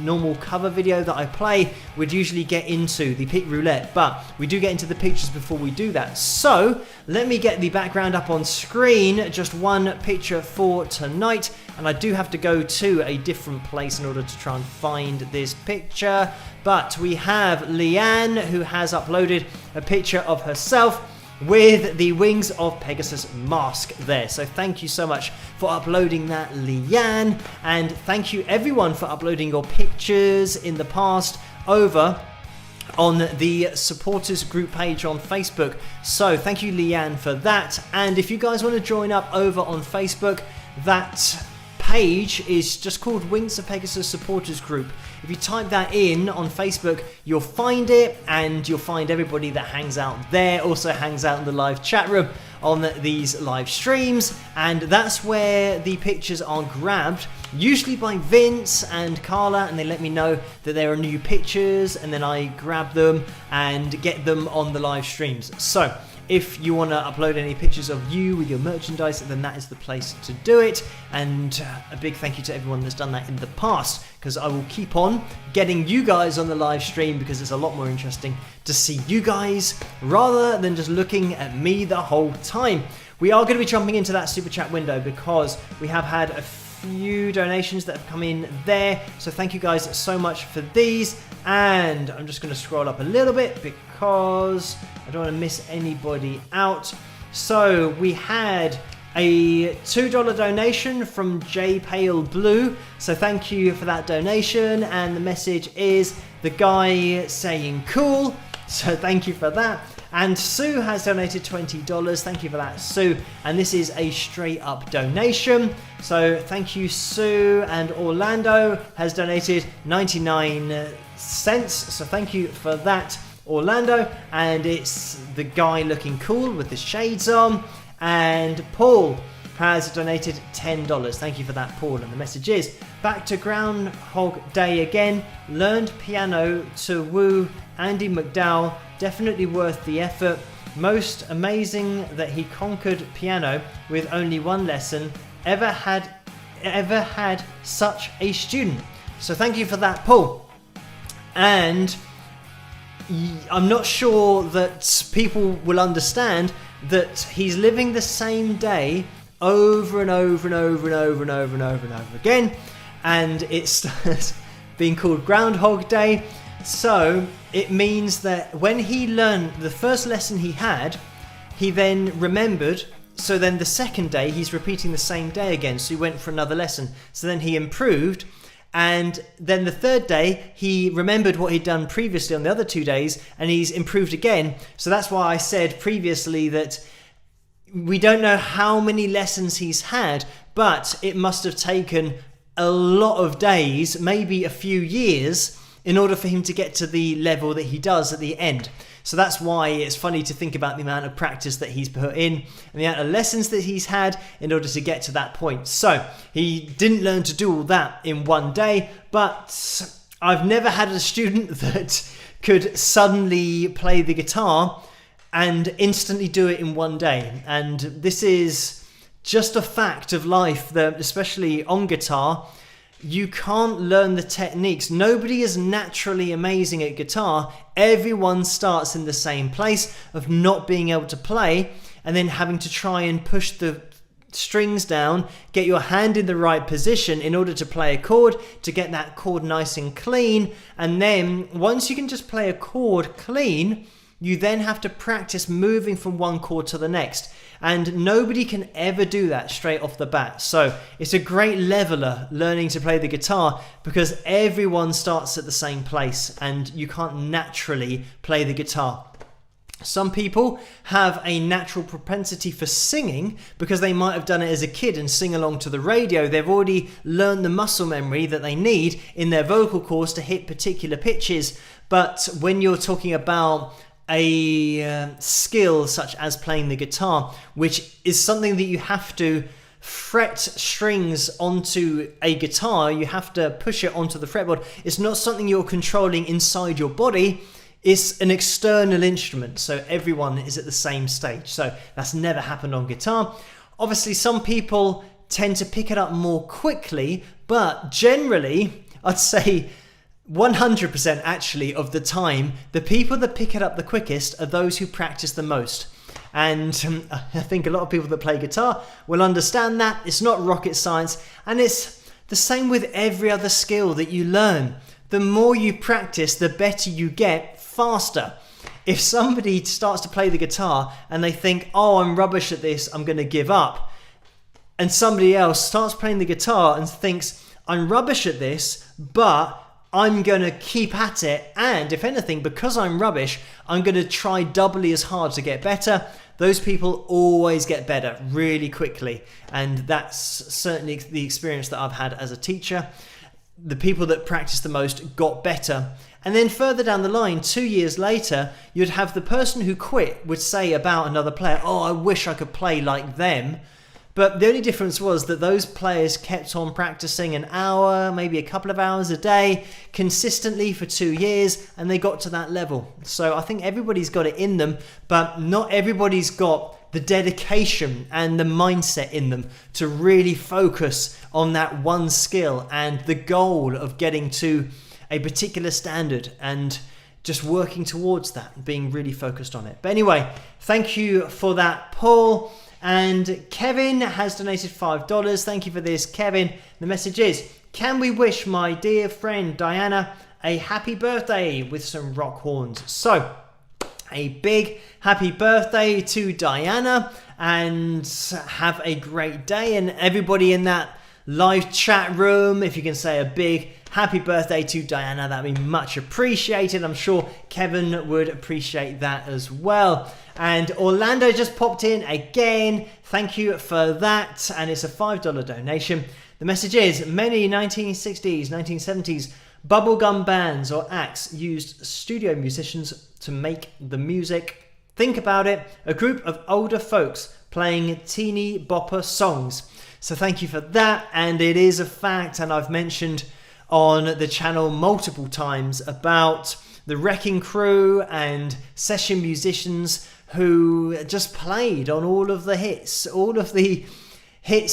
normal cover video that I play, we'd usually get into the pick roulette, but we do get into the pictures before we do that. So let me get the background up on screen, just one picture for tonight, and I do have to go to a different place in order to try and find this picture. But we have Leanne, who has uploaded a picture of herself with the Wings of Pegasus mask there. So thank you so much for uploading that, Leanne, and thank you everyone for uploading your pictures in the past over on the supporters group page on Facebook. So thank you, Leanne, for that. And if you guys want to join up over on Facebook, that page is just called Wings of Pegasus Supporters Group. If you type that in on Facebook, you'll find it, and you'll find everybody that hangs out there, also hangs out in the live chat room on these live streams, and that's where the pictures are grabbed, usually by Vince and Carla, and they let me know that there are new pictures, and then I grab them and get them on the live streams. So if you want to upload any pictures of you with your merchandise, then that is the place to do it. And a big thank you to everyone that's done that in the past, because I will keep on getting you guys on the live stream, because it's a lot more interesting to see you guys rather than just looking at me the whole time. We are going to be jumping into that super chat window because we have had a few donations that have come in there, so thank you guys so much for these. And I'm just going to scroll up a little bit because I don't want to miss anybody out. So we had a $2 donation from J Pale Blue, so thank you for that donation, and the message is the guy saying cool, so thank you for that. And Sue has donated $20. Thank you for that, Sue. And this is a straight up donation. So thank you, Sue. And Orlando has donated 99 cents. So thank you for that, Orlando. And it's the guy looking cool with the shades on. And Paul has donated $10. Thank you for that, Paul. And the message is, back to Groundhog Day again. Learned piano to woo Andy McDowell Definitely worth the effort. Most amazing that he conquered piano with only one lesson. Ever had such a student. So thank you for that, Paul. And I'm not sure that people will understand that he's living the same day over and over and over and over and over and over and over again, and it's being called Groundhog Day. So it means that when he learned the first lesson he had, he then remembered. So then the second day he's repeating the same day again, so he went for another lesson, so then he improved. And then the third day, he remembered what he'd done previously on the other 2 days, and he's improved again. So that's why I said previously that we don't know how many lessons he's had, but it must have taken a lot of days, maybe a few years, in order for him to get to the level that he does at the end. So that's why it's funny to think about the amount of practice that he's put in and the amount of lessons that he's had in order to get to that point. So he didn't learn to do all that in one day, but I've never had a student that could suddenly play the guitar and instantly do it in one day. And this is just a fact of life, that especially on guitar, you can't learn the techniques. Nobody is naturally amazing at guitar. Everyone starts in the same place of not being able to play and then having to try and push the strings down, get your hand in the right position in order to play a chord, to get that chord nice and clean. And then once you can just play a chord clean, you then have to practice moving from one chord to the next. And nobody can ever do that straight off the bat. So it's a great leveler learning to play the guitar, because everyone starts at the same place and you can't naturally play the guitar. Some people have a natural propensity for singing because they might have done it as a kid and sing along to the radio. They've already learned the muscle memory that they need in their vocal cords to hit particular pitches. But when you're talking about a skill such as playing the guitar, which is something that you have to fret strings onto a guitar, you have to push it onto the fretboard. It's not something you're controlling inside your body. It's an external instrument, so everyone is at the same stage. So that's never happened on guitar. Obviously, some people tend to pick it up more quickly, but generally, I'd say 100% actually of the time, the people that pick it up the quickest are those who practice the most. And I think a lot of people that play guitar will understand that. It's not rocket science, and it's the same with every other skill that you learn. The more you practice, the better you get, faster. If somebody starts to play the guitar and they think, oh, I'm rubbish at this, I'm going to give up, and somebody else starts playing the guitar and thinks, I'm rubbish at this, but I'm going to keep at it, and if anything, because I'm rubbish, I'm going to try doubly as hard to get better. Those people always get better really quickly, and that's certainly the experience that I've had as a teacher. The people that practiced the most got better. And then further down the line, 2 years later, you'd have the person who quit would say about another player, oh, I wish I could play like them. But the only difference was that those players kept on practicing an hour, maybe a couple of hours a day, consistently for 2 years, and they got to that level. So I think everybody's got it in them, but not everybody's got the dedication and the mindset in them to really focus on that one skill and the goal of getting to a particular standard and just working towards that and being really focused on it. But anyway, thank you for that, Paul. And Kevin has donated $5. Thank you for this, Kevin. The message is, can we wish my dear friend Diana a happy birthday with some rock horns? So, a big happy birthday to Diana, and have a great day. And everybody in that live chat room, if you can say a big happy birthday to Diana, that'd be much appreciated. I'm sure Kevin would appreciate that as well. And Orlando just popped in again. Thank you for that. And it's a $5 donation. The message is, many 1960s, 1970s bubblegum bands or acts used studio musicians to make the music. Think about it, a group of older folks playing teeny bopper songs. So thank you for that. And it is a fact, and I've mentioned on the channel multiple times about the Wrecking Crew and session musicians who just played on all of the hits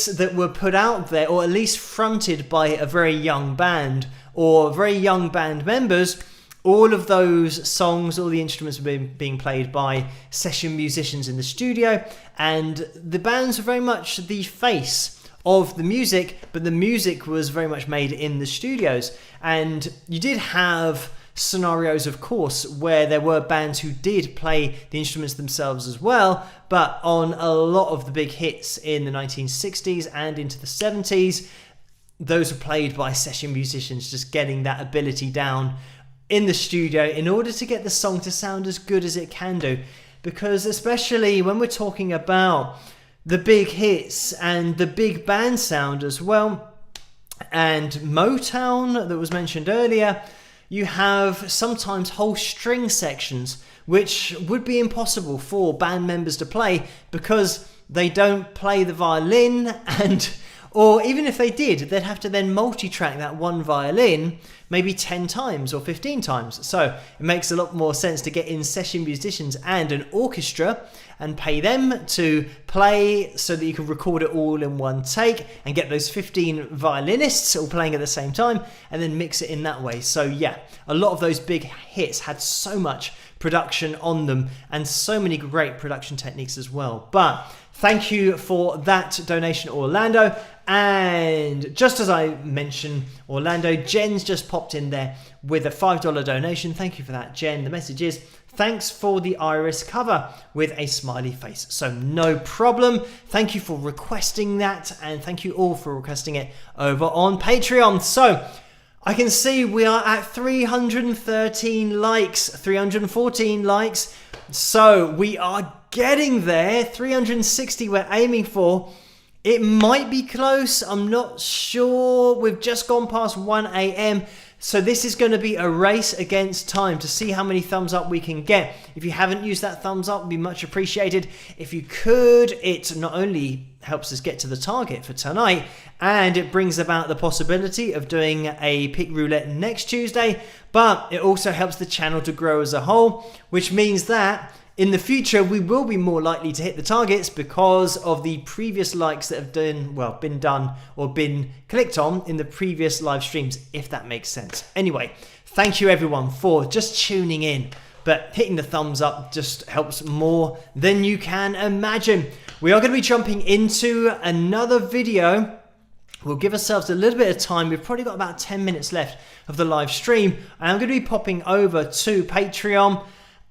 that were put out there, or at least fronted by a very young band or very young band members. All of those songs, all the instruments were being played by session musicians in the studio, and the bands were very much the face of the music, but the music was very much made in the studios. And you did have scenarios, of course, where there were bands who did play the instruments themselves as well, but on a lot of the big hits in the 1960s and into the 70s, those were played by session musicians, just getting that ability down in the studio in order to get the song to sound as good as it can do. Because especially when we're talking about the big hits and the big band sound as well, and Motown that was mentioned earlier, you have sometimes whole string sections which would be impossible for band members to play because they don't play the violin, or even if they did, they'd have to then multi-track that one violin maybe 10 times or 15 times. So it makes a lot more sense to get in session musicians and an orchestra and pay them to play so that you can record it all in one take and get those 15 violinists all playing at the same time and then mix it in that way. So yeah, a lot of those big hits had so much production on them and so many great production techniques as well. But thank you for that donation, Orlando. And just as I mentioned, Orlando, Jen's just popped in there with a $5 donation. Thank you for that, Jen. The message is, thanks for the Iris cover with a smiley face. So no problem. Thank you for requesting that, and thank you all for requesting it over on Patreon. So I can see we are at 313 likes, 314 likes. So we are getting there. 360 we're aiming for. It might be close. I'm not sure. We've just gone past 1 a.m. So this is going to be a race against time to see how many thumbs up we can get. If you haven't used that thumbs up, it would be much appreciated. If you could, it not only helps us get to the target for tonight, and it brings about the possibility of doing a pick roulette next Tuesday, but it also helps the channel to grow as a whole, which means that in the future, we will be more likely to hit the targets because of the previous likes that have been done or been clicked on in the previous live streams, if that makes sense. Anyway, thank you everyone for just tuning in. But hitting the thumbs up just helps more than you can imagine. We are going to be jumping into another video. We'll give ourselves a little bit of time. We've probably got about 10 minutes left of the live stream. I'm going to be popping over to Patreon.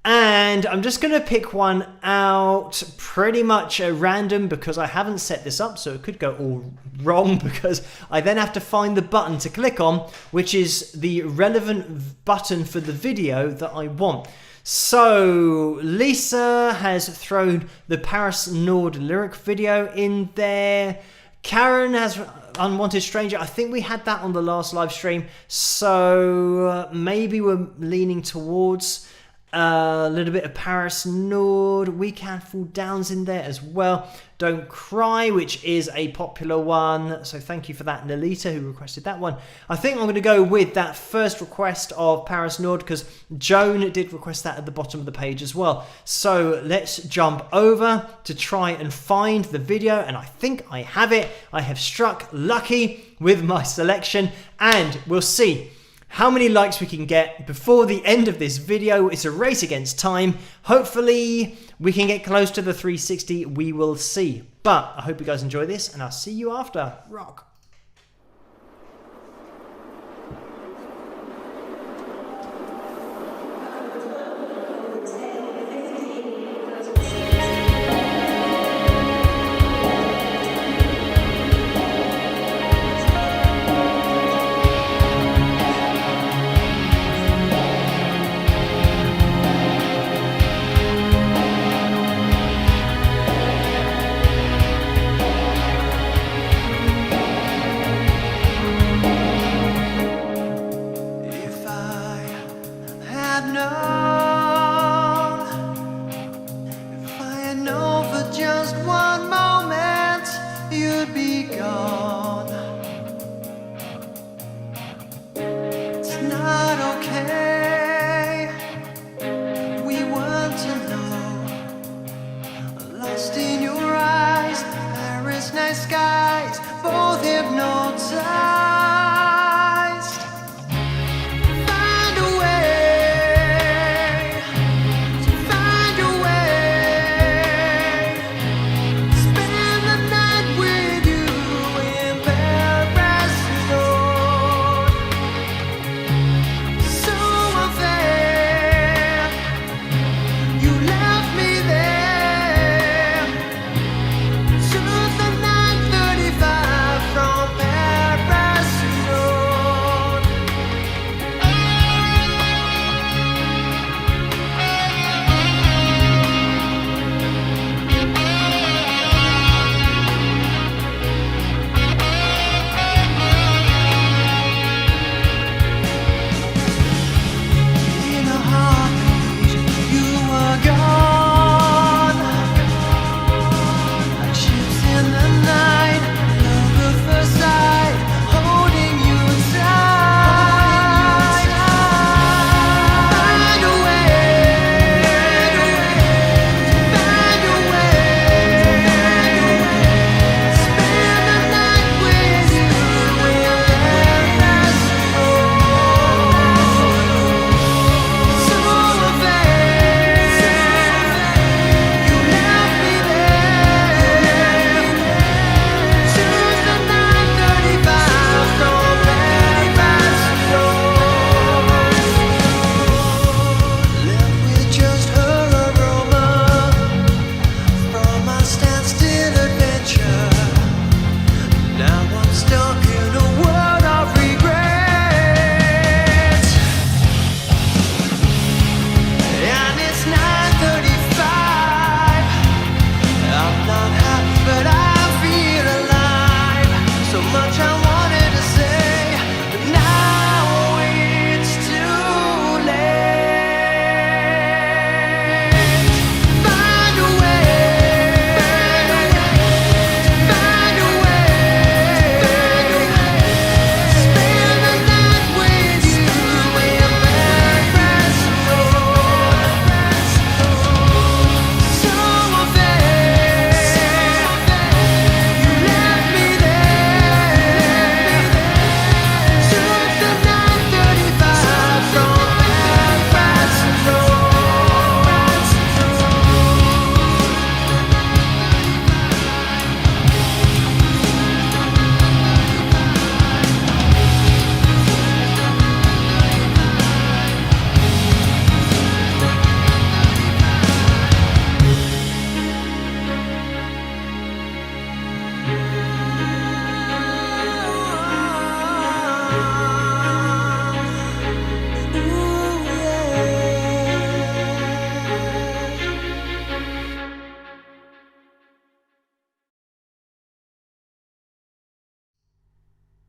And I'm just going to pick one out pretty much at random because I haven't set this up, so it could go all wrong because I then have to find the button to click on, which is the relevant button for the video that I want. So Lisa has thrown the Paris Nord lyric video in there. Karen has Unwanted Stranger. I think we had that on the last live stream, so maybe we're leaning towards a little bit of Paris Nord. We Can Fall Down's in there as well. Don't Cry, which is a popular one. So thank you for that, Nalita, who requested that one. I think I'm going to go with that first request of Paris Nord because Joan did request that at the bottom of the page as well. So let's jump over to try and find the video. And I think I have it. I have struck lucky with my selection, and we'll see how many likes we can get before the end of this video. It's a race against time. Hopefully we can get close to the 360. We will see. But I hope you guys enjoy this, and I'll see you after. Rock. Not okay.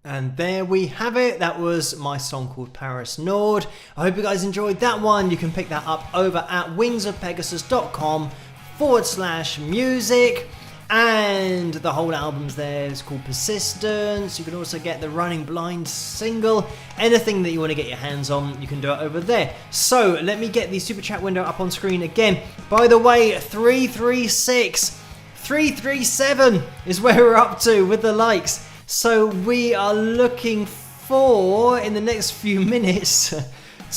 And there we have it. That was my song called Paris Nord. I hope you guys enjoyed that one. You can pick that up over at wingsofpegasus.com/music. And the whole album's there. It's called Persistence. You can also get the Running Blind single. Anything that you want to get your hands on, you can do it over there. So let me get the super chat window up on screen again. By the way, 336, 337 is where we're up to with the likes. So we are looking for, in the next few minutes,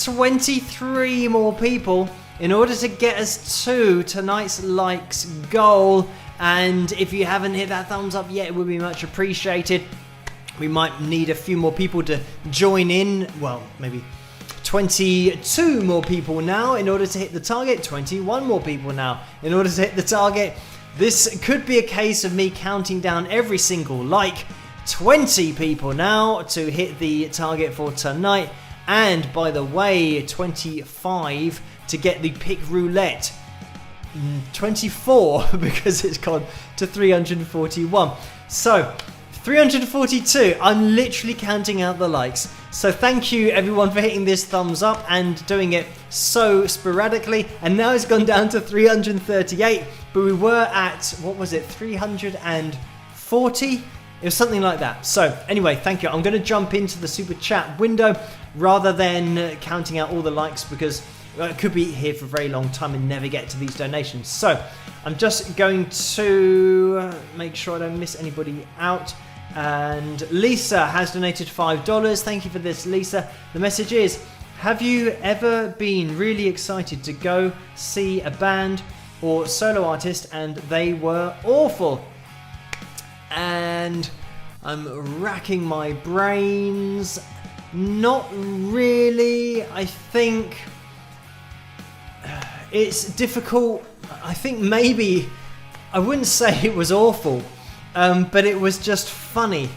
23 more people in order to get us to tonight's likes goal. And if you haven't hit that thumbs up yet, it would be much appreciated. We might need a few more people to join in. Well, maybe 22 more people now in order to hit the target. 21 more people now in order to hit the target. This could be a case of me counting down every single like. 20 people now to hit the target for tonight. And by the way, 25 to get the pick roulette. 24 because it's gone to 341. So 342. I'm literally counting out the likes. So thank you everyone for hitting this thumbs up and doing it so sporadically. And now it's gone down to 338. But we were at, what was it, 340? It was something like that. So anyway, thank you. I'm going to jump into the super chat window rather than counting out all the likes because I could be here for a very long time and never get to these donations. So I'm just going to make sure I don't miss anybody out. And Lisa has donated $5. Thank you for this, Lisa. The message is, have you ever been really excited to go see a band or solo artist and they were awful? And I'm racking my brains. Not really. I think it's difficult. I think maybe I wouldn't say it was awful, but it was just funny.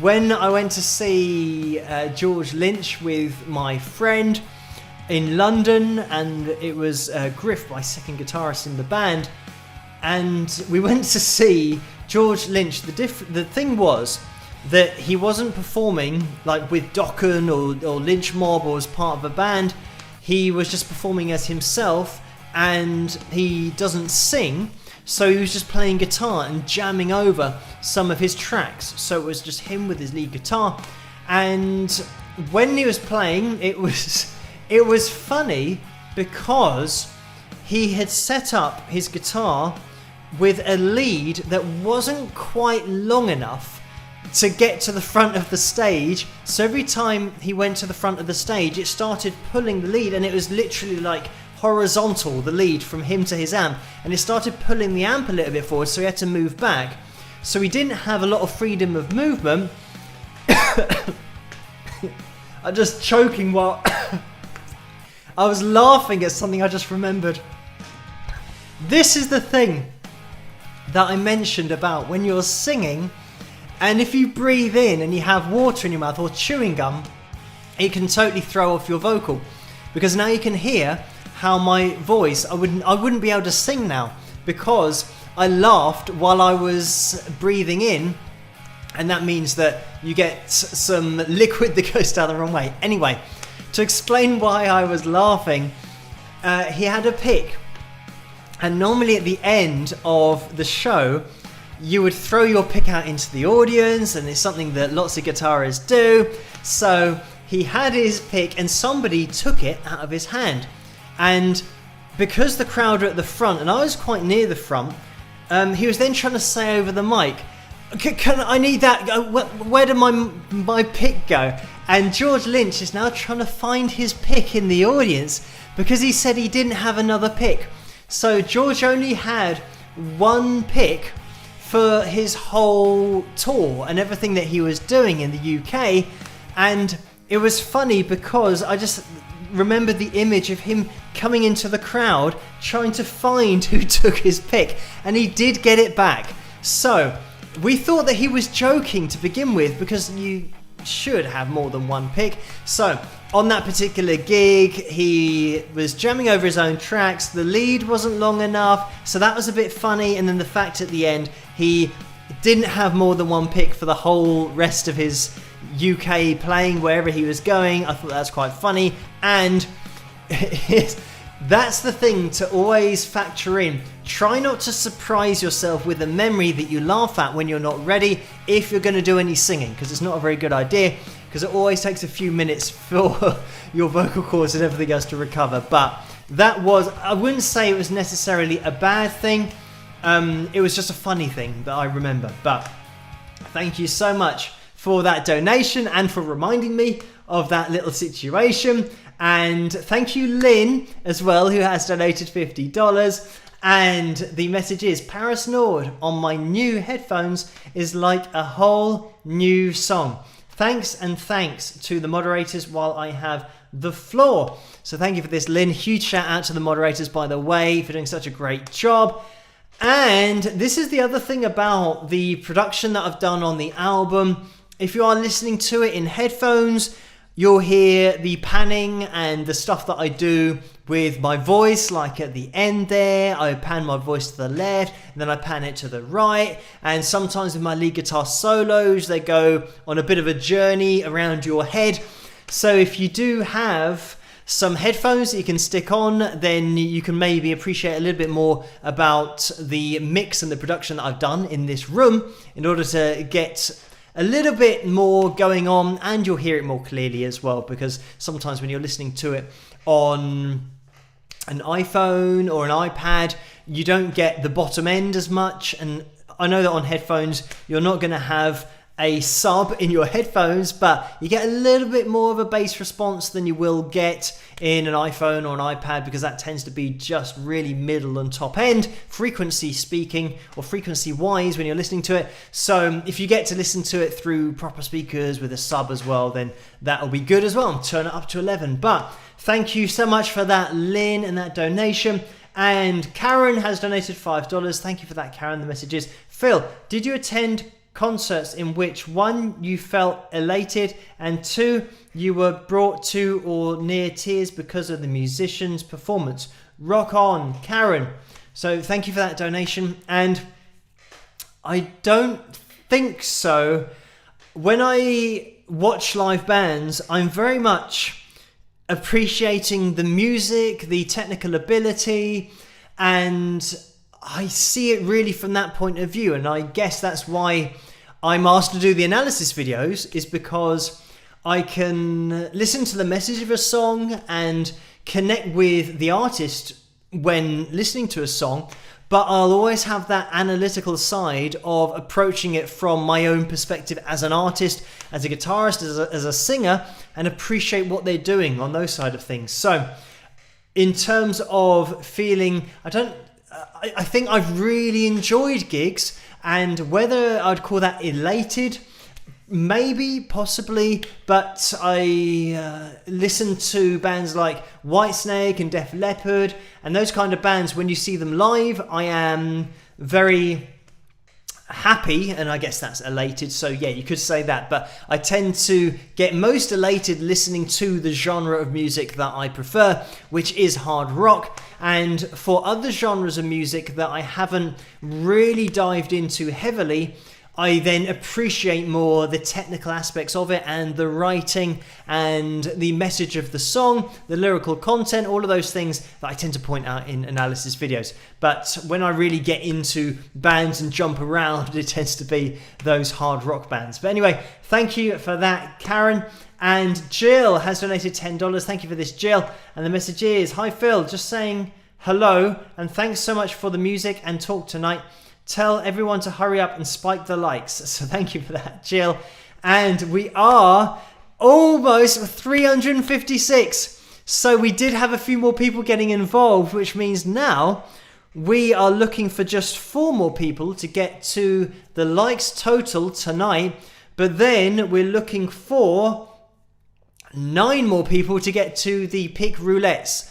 When I went to see George Lynch with my friend in London, and it was Griff, my second guitarist in the band, and we went to see George Lynch. The thing was that he wasn't performing like with Dokken or Lynch Mob or as part of a band. He was just performing as himself, and he doesn't sing, so he was just playing guitar and jamming over some of his tracks. So it was just him with his lead guitar, and when he was playing, it was funny because he had set up his guitar with a lead that wasn't quite long enough to get to the front of the stage. So every time he went to the front of the stage, it started pulling the lead, and it was literally like horizontal, the lead from him to his amp, and it started pulling the amp a little bit forward, so he had to move back. So he didn't have a lot of freedom of movement. I'm just choking while I was laughing at something I just remembered. This is the thing that I mentioned about when you're singing, and if you breathe in and you have water in your mouth or chewing gum, it can totally throw off your vocal, because now you can hear how my voice, I wouldn't be able to sing now because I laughed while I was breathing in, and that means that you get some liquid that goes down the wrong way. Anyway, to explain why I was laughing, he had a pick, and normally at the end of the show you would throw your pick out into the audience, and it's something that lots of guitarists do. So he had his pick and somebody took it out of his hand, and because the crowd were at the front and I was quite near the front, he was then trying to say over the mic, can I need that, where did my pick go? And George Lynch is now trying to find his pick in the audience because he said he didn't have another pick. So George only had one pick for his whole tour and everything that he was doing in the UK. And it was funny because I just remembered the image of him coming into the crowd trying to find who took his pick, and he did get it back. So we thought that he was joking to begin with because you should have more than one pick. So on that particular gig, he was jamming over his own tracks. The lead wasn't long enough, so that was a bit funny. And then the fact at the end, he didn't have more than one pick for the whole rest of his UK playing wherever he was going. I thought that's quite funny. And that's the thing to always factor in. Try not to surprise yourself with a memory that you laugh at when you're not ready if you're going to do any singing, because it's not a very good idea, because it always takes a few minutes for your vocal cords and everything else to recover. But that was, I wouldn't say it was necessarily a bad thing. It was just a funny thing that I remember. But thank you so much for that donation and for reminding me of that little situation. And thank you, Lynn, as well, who has donated $50. And the message is, Paris Nord on my new headphones is like a whole new song. Thanks, and thanks to the moderators while I have the floor. So thank you for this, Lynn. Huge shout out to the moderators, by the way, for doing such a great job. And this is the other thing about the production that I've done on the album. If you are listening to it in headphones, you'll hear the panning and the stuff that I do with my voice, like at the end there, I pan my voice to the left, and then I pan it to the right. And sometimes with my lead guitar solos, they go on a bit of a journey around your head. So if you do have some headphones that you can stick on, then you can maybe appreciate a little bit more about the mix and the production that I've done in this room in order to get a little bit more going on, and you'll hear it more clearly as well, because sometimes when you're listening to it on an iPhone or an iPad, you don't get the bottom end as much. And I know that on headphones you're not going to have a sub in your headphones, but you get a little bit more of a bass response than you will get in an iPhone or an iPad, because that tends to be just really middle and top end, frequency speaking, or frequency wise when you're listening to it. So if you get to listen to it through proper speakers with a sub as well, then that'll be good as well. Turn it up to 11. But thank you so much for that, Lynn, and that donation. And Karen has donated $5. Thank you for that, Karen. The message is, Phil, did you attend concerts in which, 1, you felt elated, and 2, you were brought to or near tears because of the musician's performance? Rock on, Karen. So thank you for that donation. And I don't think so. When I watch live bands, I'm very much appreciating the music, the technical ability, and I see it really from that point of view. And I guess that's why I'm asked to do the analysis videos, is because I can listen to the message of a song and connect with the artist when listening to a song, but I'll always have that analytical side of approaching it from my own perspective as an artist, as a guitarist, as a singer, and appreciate what they're doing on those side of things. So in terms of feeling, I think I've really enjoyed gigs, and whether I'd call that elated, maybe, possibly, but I listen to bands like Whitesnake and Def Leppard, and those kind of bands, when you see them live, I am very happy, and I guess that's elated, so yeah, you could say that. But I tend to get most elated listening to the genre of music that I prefer, which is hard rock. And for other genres of music that I haven't really dived into heavily, I then appreciate more the technical aspects of it, and the writing and the message of the song, the lyrical content, all of those things that I tend to point out in analysis videos. But when I really get into bands and jump around, it tends to be those hard rock bands. But anyway, thank you for that, Karen. And Jill has donated $10. Thank you for this, Jill. And the message is, hi Phil, just saying hello and thanks so much for the music and talk tonight. Tell everyone to hurry up and spike the likes. So thank you for that, Jill. And we are almost 356. So we did have a few more people getting involved, which means now we are looking for just 4 more people to get to the likes total tonight. But then we're looking for 9 more people to get to the pick roulettes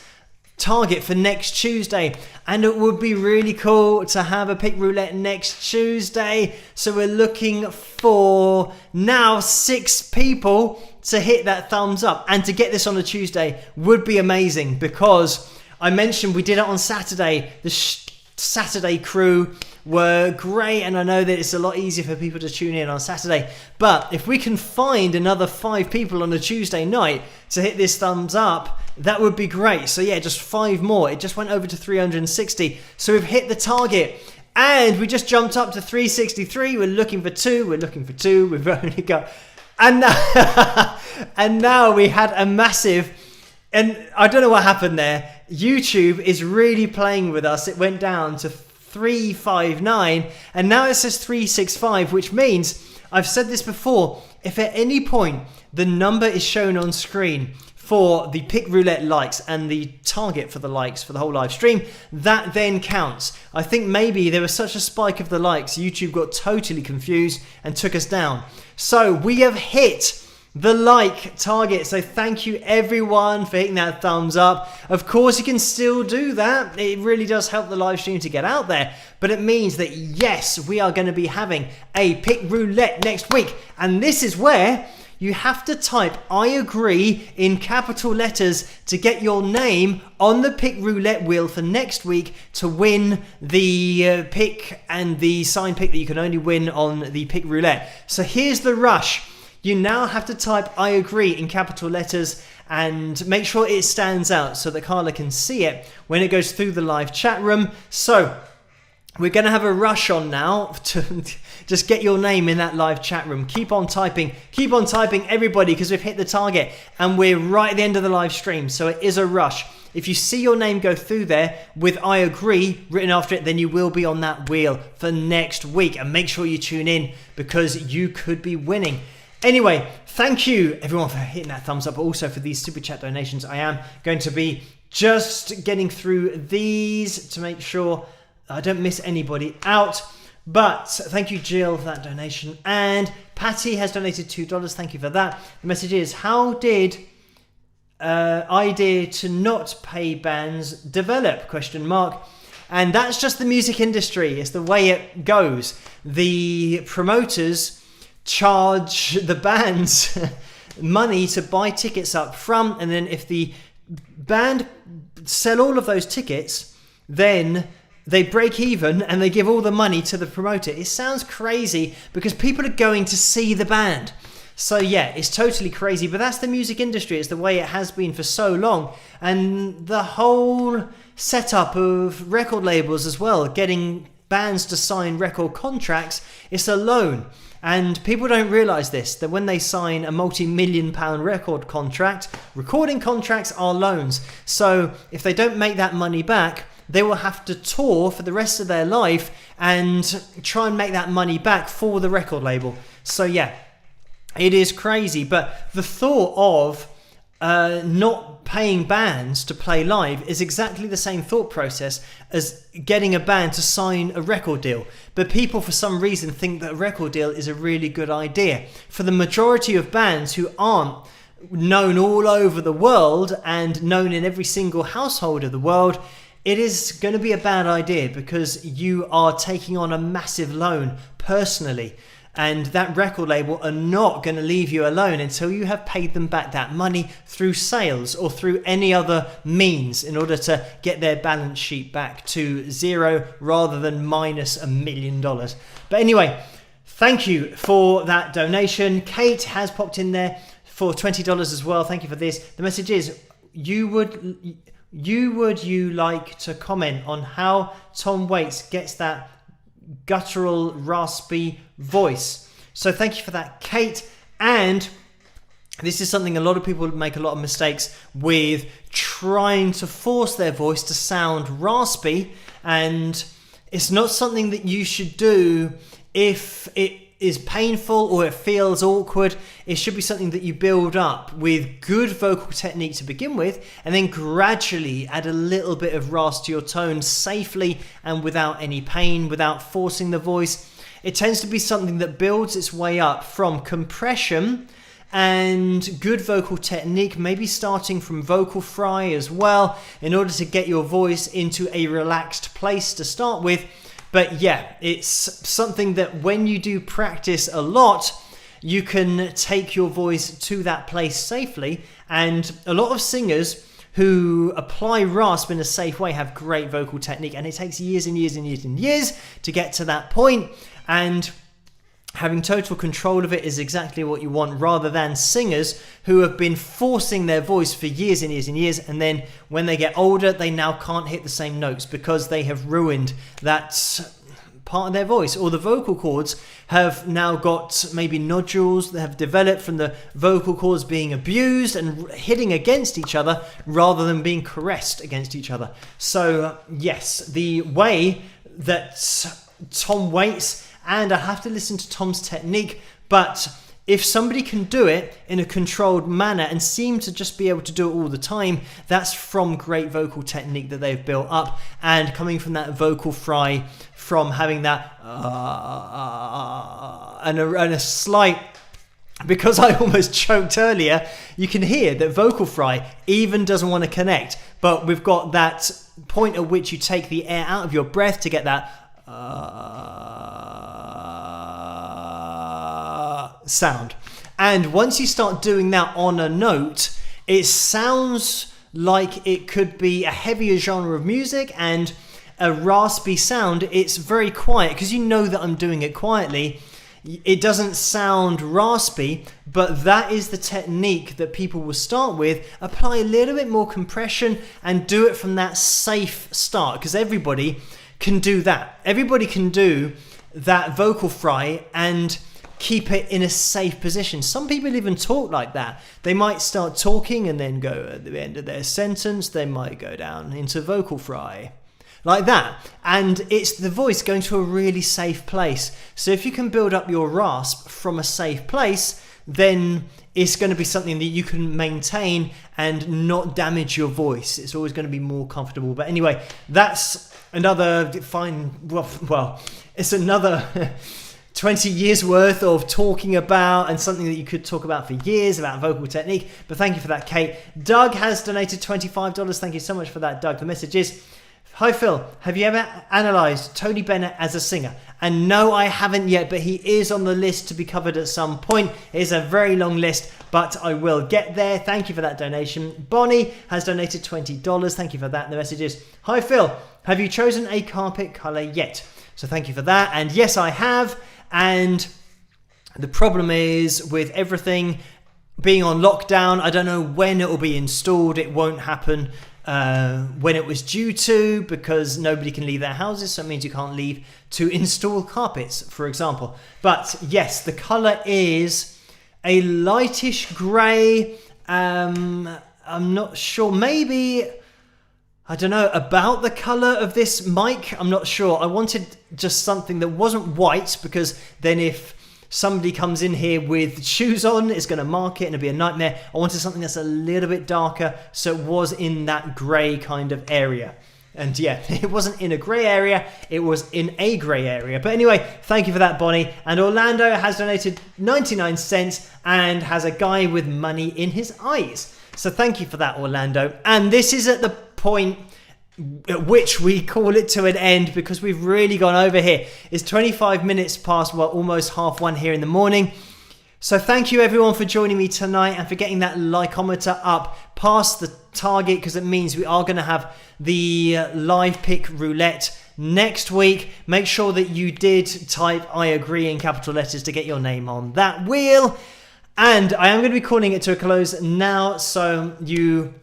target for next Tuesday. And it would be really cool to have a pick roulette next Tuesday. So we're looking for now 6 people to hit that thumbs up. And to get this on a Tuesday would be amazing, because I mentioned we did it on Saturday. The Saturday crew were great, and I know that it's a lot easier for people to tune in on Saturday, but if we can find another 5 people on a Tuesday night to hit this thumbs up, that would be great. So yeah, just 5 more. It just went over to 360, so we've hit the target. And we just jumped up to 363. We're looking for 2. We've only got... And now, and now we had a massive... And I don't know what happened there. YouTube is really playing with us. It went down to 359. And now it says 365, which means, I've said this before, if at any point the number is shown on screen for the Pick Roulette likes and the target for the likes for the whole live stream, that then counts. I think maybe there was such a spike of the likes, YouTube got totally confused and took us down. So we have hit the like target. So thank you everyone for hitting that thumbs up. Of course, you can still do that. It really does help the live stream to get out there. But it means that yes, we are going to be having a Pick Roulette next week. And this is where you have to type I agree in capital letters to get your name on the Pick Roulette wheel for next week to win the pick and the sign pick that you can only win on the Pick Roulette. So here's the rush. You now have to type I agree in capital letters and make sure it stands out so that Carla can see it when it goes through the live chat room. So we're going to have a rush on now to just get your name in that live chat room. Keep on typing everybody, because we've hit the target and we're right at the end of the live stream. So it is a rush. If you see your name go through there with I agree written after it, then you will be on that wheel for next week. And make sure you tune in because you could be winning. Anyway, thank you everyone for hitting that thumbs up, but also for these super chat donations. I am going to be just getting through these to make sure I don't miss anybody out. But thank you, Jill, for that donation. And Patty has donated $2. Thank you for that. The message is, how did idea to not pay bands develop? ? And that's just the music industry. It's the way it goes. The promoters charge the bands money to buy tickets up front, and then if the band sell all of those tickets, then they break even and they give all the money to the promoter. It sounds crazy because people are going to see the band. So yeah, it's totally crazy, but that's the music industry. It's the way it has been for so long. And the whole setup of record labels as well, getting bands to sign record contracts, it's a loan. And people don't realise this, that when they sign a multi-million-pound record contract, recording contracts are loans. So if they don't make that money back, they will have to tour for the rest of their life and try and make that money back for the record label. So yeah, it is crazy. But the thought of not paying bands to play live is exactly the same thought process as getting a band to sign a record deal. But people for some reason think that a record deal is a really good idea. For the majority of bands who aren't known all over the world and known in every single household of the world, it is going to be a bad idea because you are taking on a massive loan personally. And that record label are not going to leave you alone until you have paid them back that money through sales or through any other means in order to get their balance sheet back to zero rather than minus $1 million. But anyway, thank you for that donation. Kate has popped in there for $20 as well. Thank you for this. The message is, would you like to comment on how Tom Waits gets that guttural, raspy voice? So thank you for that, Kate. And this is something a lot of people make a lot of mistakes with, trying to force their voice to sound raspy, and it's not something that you should do if it is painful or it feels awkward. It should be something that you build up with good vocal technique to begin with, and then gradually add a little bit of rasp to your tone safely and without any pain, without forcing the voice. It tends to be something that builds its way up from compression and good vocal technique, maybe starting from vocal fry as well, in order to get your voice into a relaxed place to start with. But yeah, it's something that when you do practice a lot, you can take your voice to that place safely. And a lot of singers who apply rasp in a safe way have great vocal technique, and it takes years and years and years and years to get to that point, and having total control of it is exactly what you want, rather than singers who have been forcing their voice for years and years and years, and then when they get older they now can't hit the same notes because they have ruined that part of their voice, or the vocal cords have now got maybe nodules that have developed from the vocal cords being abused and hitting against each other rather than being caressed against each other. So yes, the way that Tom Waits, and I have to listen to Tom's technique, but if somebody can do it in a controlled manner and seem to just be able to do it all the time, that's from great vocal technique that they've built up, and coming from that vocal fry, from having that and a slight, because I almost choked earlier, you can hear that vocal fry even doesn't want to connect, but we've got that point at which you take the air out of your breath to get that sound. And once you start doing that on a note, it sounds like it could be a heavier genre of music and a raspy sound. It's very quiet because you know that I'm doing it quietly. It doesn't sound raspy, but that is the technique that people will start with. Apply a little bit more compression and do it from that safe start, because everybody can do that. Everybody can do that vocal fry and keep it in a safe position. Some people even talk like that. They might start talking and then go at the end of their sentence, they might go down into vocal fry like that, and it's the voice going to a really safe place. So if you can build up your rasp from a safe place, then it's going to be something that you can maintain and not damage your voice. It's always going to be more comfortable. But anyway, that's another it's another 20 years worth of talking about, and something that you could talk about for years about vocal technique. But thank you for that, Kate. Doug has donated $25. Thank you so much for that, Doug. The message is, hi Phil, have you ever analysed Tony Bennett as a singer? And no, I haven't yet, but he is on the list to be covered at some point. It is a very long list, but I will get there. Thank you for that donation. Bonnie has donated $20. Thank you for that. The message is, hi Phil, have you chosen a carpet colour yet? So thank you for that. And yes, I have. And the problem is, with everything being on lockdown, I don't know when it will be installed. It won't happen when it was due to, because nobody can leave their houses, so it means you can't leave to install carpets, for example. But yes, the colour is a lightish grey. I'm not sure, maybe, I don't know about the colour of this mic. I'm not sure. I wanted just something that wasn't white, because then if somebody comes in here with shoes on, it's going to mark it and it'll be a nightmare. I wanted something that's a little bit darker, so it was in that grey kind of area. And yeah, it wasn't in a grey area, it was in a grey area. But anyway, thank you for that, Bonnie. And Orlando has donated 99 cents and has a guy with money in his eyes. So thank you for that, Orlando. And this is at the point at which we call it to an end, because we've really gone over here. It's 25 minutes past, well, almost 1:30 here in the morning. So thank you everyone for joining me tonight and for getting that likeometer up past the target, because it means we are going to have the live pick roulette next week. Make sure that you did type I agree in capital letters to get your name on that wheel. And I am going to be calling it to a close now, so you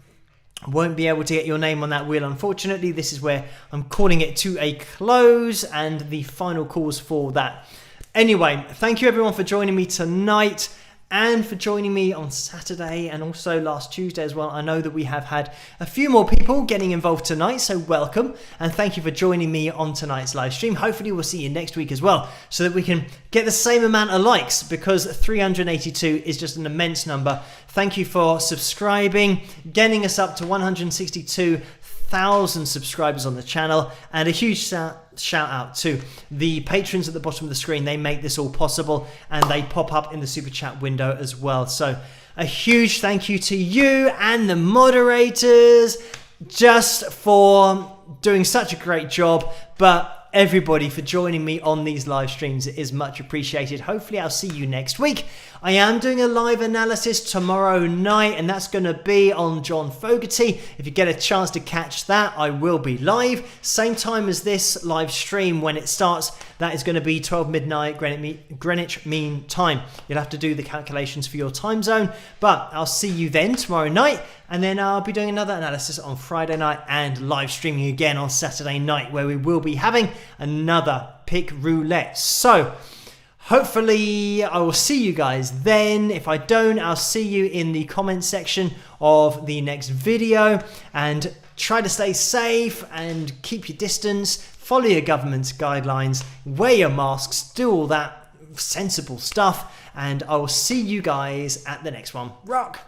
won't be able to get your name on that wheel, unfortunately. This is where I'm calling it to a close, and the final calls for that. Anyway, thank you everyone for joining me tonight, and for joining me on Saturday and also last Tuesday as well. I know that we have had a few more people getting involved tonight, so welcome, and thank you for joining me on tonight's live stream. Hopefully we'll see you next week as well, so that we can get the same amount of likes, because 382 is just an immense number. Thank you for subscribing, getting us up to 162,000 subscribers on the channel, and a huge shout out to the patrons at the bottom of the screen. They make this all possible, and they pop up in the super chat window as well. So a huge thank you to you and the moderators just for doing such a great job. But everybody for joining me on these live streams. It is much appreciated. Hopefully I'll see you next week. I am doing a live analysis tomorrow night, and that's going to be on John Fogerty. If you get a chance to catch that, I will be live. Same time as this live stream when it starts. That is going to be 12 midnight Greenwich Mean Time. You'll have to do the calculations for your time zone, but I'll see you then tomorrow night, and then I'll be doing another analysis on Friday night and live streaming again on Saturday night, where we will be having another pick roulette. So hopefully I will see you guys then. If I don't, I'll see you in the comment section of the next video, and try to stay safe and keep your distance, follow your government's guidelines, wear your masks, do all that sensible stuff, and I will see you guys at the next one. Rock!